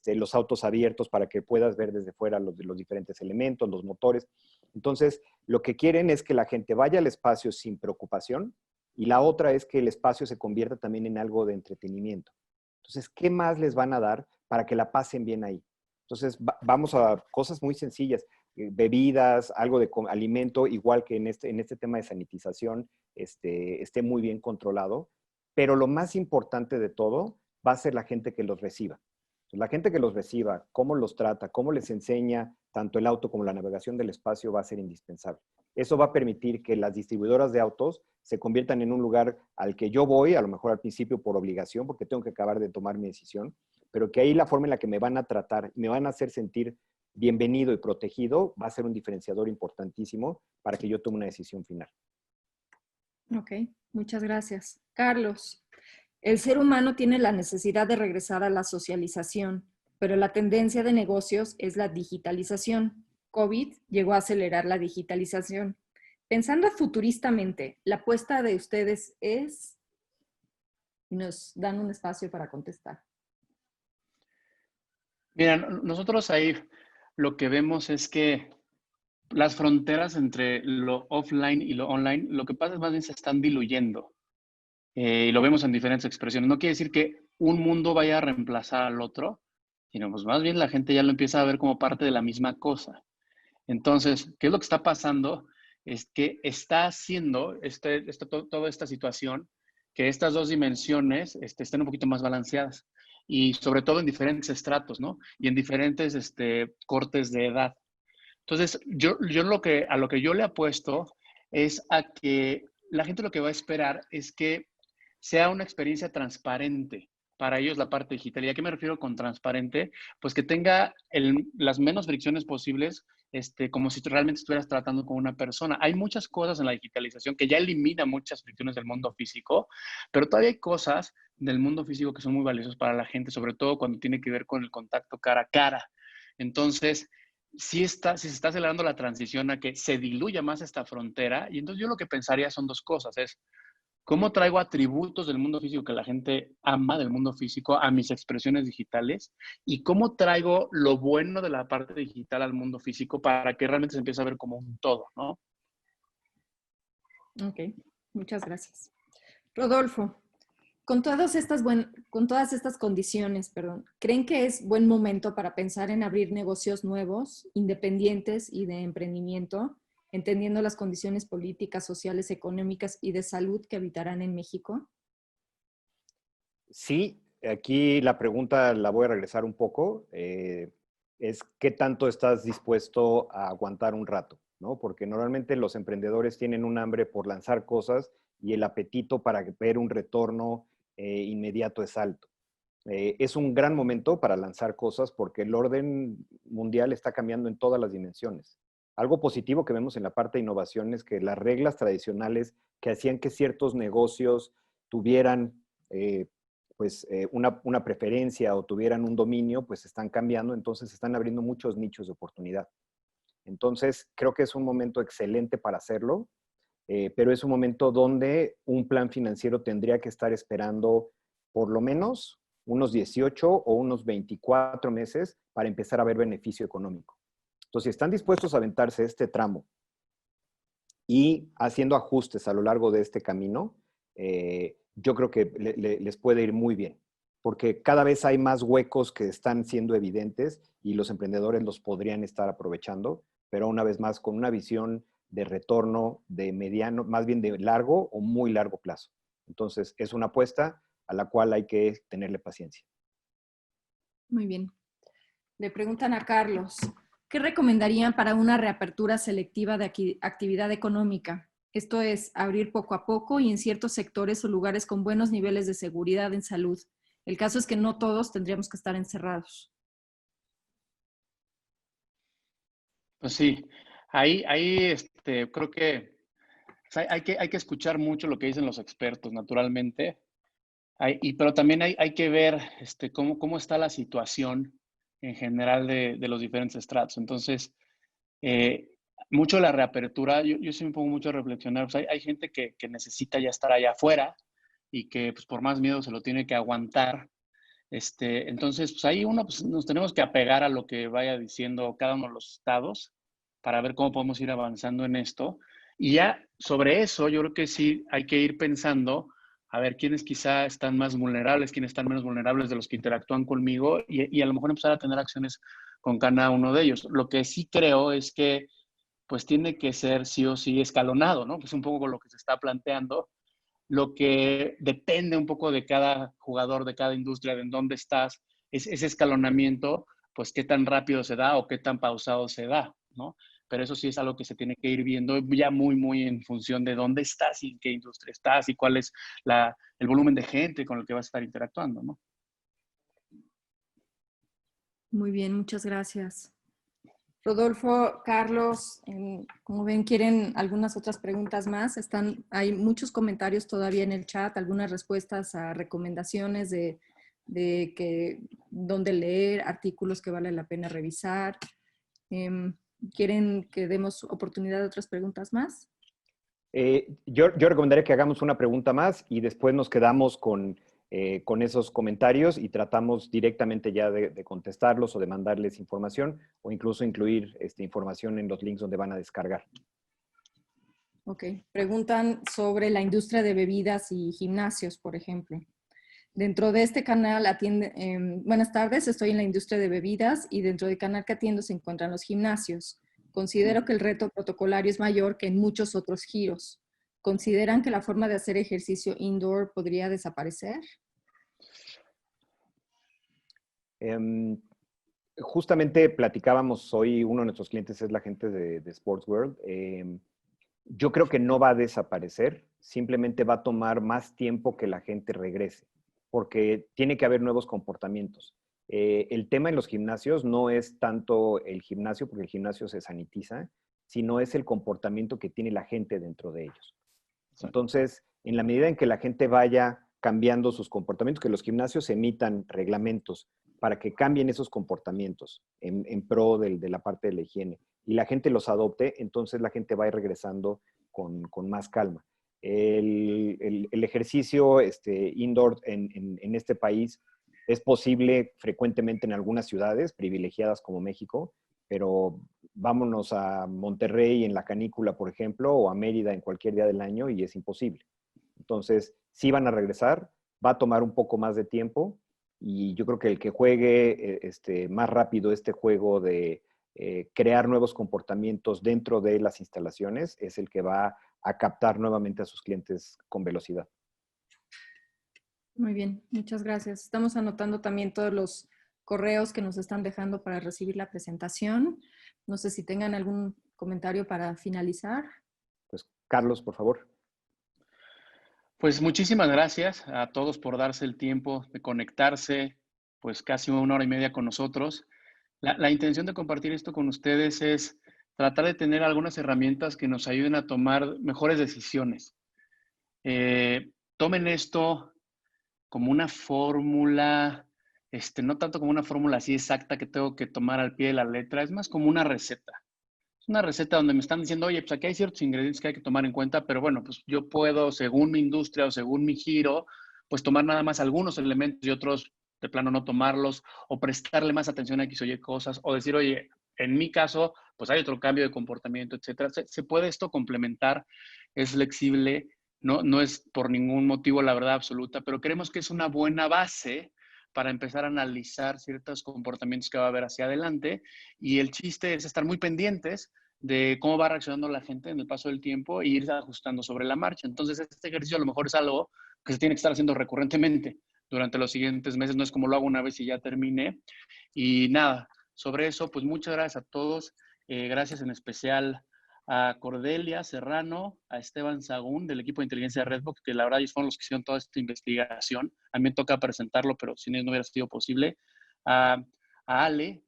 los autos abiertos para que puedas ver desde fuera los diferentes elementos, los motores. Entonces, lo que quieren es que la gente vaya al espacio sin preocupación, y la otra es que el espacio se convierta también en algo de entretenimiento. Entonces, ¿qué más les van a dar para que la pasen bien ahí? Entonces, vamos a cosas muy sencillas, bebidas, algo de alimento, igual que en este tema de sanitización, esté muy bien controlado. Pero lo más importante de todo va a ser la gente que los reciba. La gente que los reciba, cómo los trata, cómo les enseña tanto el auto como la navegación del espacio va a ser indispensable. Eso va a permitir que las distribuidoras de autos se conviertan en un lugar al que yo voy, a lo mejor al principio por obligación, porque tengo que acabar de tomar mi decisión, pero que ahí la forma en la que me van a tratar, me van a hacer sentir bienvenido y protegido, va a ser un diferenciador importantísimo para que yo tome una decisión final. Ok, muchas gracias. Carlos, el ser humano tiene la necesidad de regresar a la socialización, pero la tendencia de negocios es la digitalización. COVID llegó a acelerar la digitalización. Pensando futuristamente, ¿la apuesta de ustedes es? Y nos dan un espacio para contestar. Mira, nosotros ahí lo que vemos es que las fronteras entre lo offline y lo online, lo que pasa es más bien se están diluyendo. Y lo vemos en diferentes expresiones. No quiere decir que un mundo vaya a reemplazar al otro, sino pues más bien la gente ya lo empieza a ver como parte de la misma cosa. Entonces, ¿qué es lo que está pasando? Es que está haciendo toda esta situación que estas dos dimensiones estén un poquito más balanceadas y sobre todo en diferentes estratos, ¿no? Y en diferentes cortes de edad. Entonces, yo a lo que yo le apuesto es a que la gente lo que va a esperar es que sea una experiencia transparente para ellos la parte digital. ¿Y a qué me refiero con transparente? Pues que tenga las menos fricciones posibles, como si tú realmente estuvieras tratando con una persona. Hay muchas cosas en la digitalización que ya eliminan muchas fricciones del mundo físico, pero todavía hay cosas del mundo físico que son muy valiosas para la gente, sobre todo cuando tiene que ver con el contacto cara a cara. Entonces, si se está acelerando la transición a que se diluya más esta frontera, y entonces yo lo que pensaría son dos cosas, es ¿cómo traigo atributos del mundo físico que la gente ama del mundo físico a mis expresiones digitales? ¿Y cómo traigo lo bueno de la parte digital al mundo físico para que realmente se empiece a ver como un todo, ¿no? Ok, muchas gracias. Rodolfo, con todas estas condiciones, ¿creen que es buen momento para pensar en abrir negocios nuevos, independientes y de emprendimiento? entendiendo las condiciones políticas, sociales, económicas y de salud que habitarán en México? Sí, aquí la pregunta la voy a regresar un poco. Es ¿qué tanto estás dispuesto a aguantar un rato? ¿No? Porque normalmente los emprendedores tienen un hambre por lanzar cosas y el apetito para ver un retorno inmediato es alto. Es un gran momento para lanzar cosas porque el orden mundial está cambiando en todas las dimensiones. Algo positivo que vemos en la parte de innovación es que las reglas tradicionales que hacían que ciertos negocios tuvieran una preferencia o tuvieran un dominio, pues están cambiando, entonces están abriendo muchos nichos de oportunidad. Entonces, creo que es un momento excelente para hacerlo, pero es un momento donde un plan financiero tendría que estar esperando por lo menos unos 18 o unos 24 meses para empezar a ver beneficio económico. Entonces, si están dispuestos a aventarse este tramo y haciendo ajustes a lo largo de este camino, yo creo que les puede ir muy bien, porque cada vez hay más huecos que están siendo evidentes y los emprendedores los podrían estar aprovechando, pero una vez más con una visión de retorno de mediano, más bien de largo o muy largo plazo. Entonces, es una apuesta a la cual hay que tenerle paciencia. Muy bien. Le preguntan a Carlos, ¿qué recomendarían para una reapertura selectiva de actividad económica? Esto es, abrir poco a poco y en ciertos sectores o lugares con buenos niveles de seguridad en salud. El caso es que no todos tendríamos que estar encerrados. Pues sí, ahí creo que hay que escuchar mucho lo que dicen los expertos, naturalmente. Pero también hay que ver cómo está la situación en general de los diferentes estratos. Entonces, eh, mucho de la reapertura, yo sí me pongo mucho a reflexionar. Pues hay gente que necesita ya estar allá afuera y que pues, por más miedo se lo tiene que aguantar. Entonces, pues ahí pues, nos tenemos que apegar a lo que vaya diciendo cada uno de los estados para ver cómo podemos ir avanzando en esto. Y ya sobre eso, yo creo que sí hay que ir pensando a ver quiénes quizá están más vulnerables, quiénes están menos vulnerables de los que interactúan conmigo y a lo mejor empezar a tener acciones con cada uno de ellos. Lo que sí creo es que pues tiene que ser sí o sí escalonado, ¿no? Pues un poco con lo que se está planteando, lo que depende un poco de cada jugador, de cada industria, de en dónde estás, es ese escalonamiento, pues qué tan rápido se da o qué tan pausado se da, ¿no? Pero eso sí es algo que se tiene que ir viendo ya muy en función de dónde estás y en qué industria estás y cuál es el volumen de gente con el que vas a estar interactuando, ¿no? Muy bien, muchas gracias. Rodolfo, Carlos, como ven, quieren algunas otras preguntas más. Hay muchos comentarios todavía en el chat, algunas respuestas a recomendaciones de dónde leer, artículos que vale la pena revisar. ¿Quieren que demos oportunidad de otras preguntas más? Yo recomendaría que hagamos una pregunta más y después nos quedamos con esos comentarios y tratamos directamente ya de contestarlos o de mandarles información o incluso incluir información en los links donde van a descargar. Ok. Preguntan sobre la industria de bebidas y gimnasios, por ejemplo. Dentro de este canal buenas tardes, estoy en la industria de bebidas y dentro del canal que atiendo se encuentran los gimnasios. Considero que el reto protocolario es mayor que en muchos otros giros. ¿Consideran que la forma de hacer ejercicio indoor podría desaparecer? Justamente platicábamos hoy, uno de nuestros clientes es la gente de Sports World. Yo creo que no va a desaparecer, simplemente va a tomar más tiempo que la gente regrese, porque tiene que haber nuevos comportamientos. El tema en los gimnasios no es tanto el gimnasio, porque el gimnasio se sanitiza, sino es el comportamiento que tiene la gente dentro de ellos. Entonces, en la medida en que la gente vaya cambiando sus comportamientos, que los gimnasios emitan reglamentos para que cambien esos comportamientos en pro de la parte de la higiene y la gente los adopte, entonces la gente va a ir regresando con más calma. El ejercicio indoor en este país es posible frecuentemente en algunas ciudades privilegiadas como México, pero vámonos a Monterrey en la canícula, por ejemplo, o a Mérida en cualquier día del año y es imposible. Entonces, sí van a regresar, va a tomar un poco más de tiempo y yo creo que el que juegue más rápido este juego de crear nuevos comportamientos dentro de las instalaciones es el que va a captar nuevamente a sus clientes con velocidad. Muy bien, muchas gracias. Estamos anotando también todos los correos que nos están dejando para recibir la presentación. No sé si tengan algún comentario para finalizar. Pues, Carlos, por favor. Pues muchísimas gracias a todos por darse el tiempo de conectarse, pues casi 1 hora y media con nosotros. La intención de compartir esto con ustedes es tratar de tener algunas herramientas que nos ayuden a tomar mejores decisiones. Tomen esto como una fórmula, no tanto como una fórmula así exacta que tengo que tomar al pie de la letra, es más como una receta. Es una receta donde me están diciendo, oye, pues aquí hay ciertos ingredientes que hay que tomar en cuenta, pero bueno, pues yo puedo, según mi industria o según mi giro, pues tomar nada más algunos elementos y otros de plano no tomarlos, o prestarle más atención a X o Y cosas, o decir, oye, en mi caso, pues hay otro cambio de comportamiento, etcétera. Se puede esto complementar, es flexible, no es por ningún motivo la verdad absoluta, pero creemos que es una buena base para empezar a analizar ciertos comportamientos que va a haber hacia adelante. Y el chiste es estar muy pendientes de cómo va reaccionando la gente en el paso del tiempo e ir ajustando sobre la marcha. Entonces, este ejercicio a lo mejor es algo que se tiene que estar haciendo recurrentemente durante los siguientes meses. No es como lo hago una vez y ya terminé. Y nada, sobre eso, pues muchas gracias a todos. Gracias en especial a Cordelia Serrano, a Esteban Sagún del equipo de inteligencia de Redbook, que la verdad ellos fueron los que hicieron toda esta investigación. A mí me toca presentarlo, pero sin ellos no hubiera sido posible. A Ale,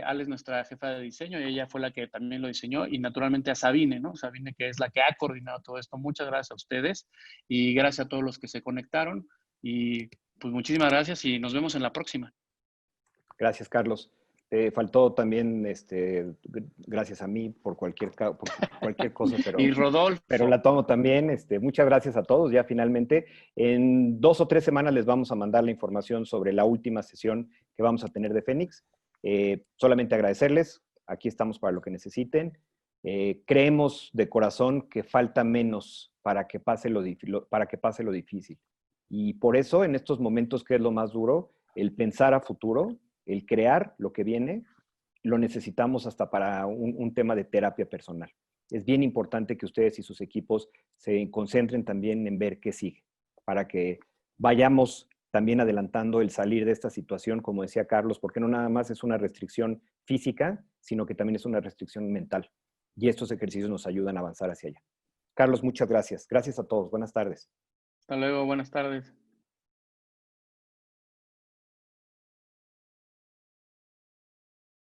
Ale es nuestra jefa de diseño y ella fue la que también lo diseñó, y naturalmente a Sabine, ¿no? Sabine, que es la que ha coordinado todo esto. Muchas gracias a ustedes y gracias a todos los que se conectaron, y pues muchísimas gracias y nos vemos en la próxima. Gracias, Carlos. Faltó también, gracias a mí por cualquier cosa, Y Rodolfo. pero la tomo también. Muchas gracias a todos. Ya finalmente, en 2 o 3 semanas les vamos a mandar la información sobre la última sesión que vamos a tener de Fénix. Solamente agradecerles. Aquí estamos para lo que necesiten. Creemos de corazón que falta menos para que pase lo difícil. Y por eso, en estos momentos que es lo más duro, el pensar a futuro, el crear lo que viene, lo necesitamos hasta para un tema de terapia personal. Es bien importante que ustedes y sus equipos se concentren también en ver qué sigue, para que vayamos también adelantando el salir de esta situación, como decía Carlos, porque no nada más es una restricción física, sino que también es una restricción mental. Y estos ejercicios nos ayudan a avanzar hacia allá. Carlos, muchas gracias. Gracias a todos. Buenas tardes. Hasta luego, buenas tardes.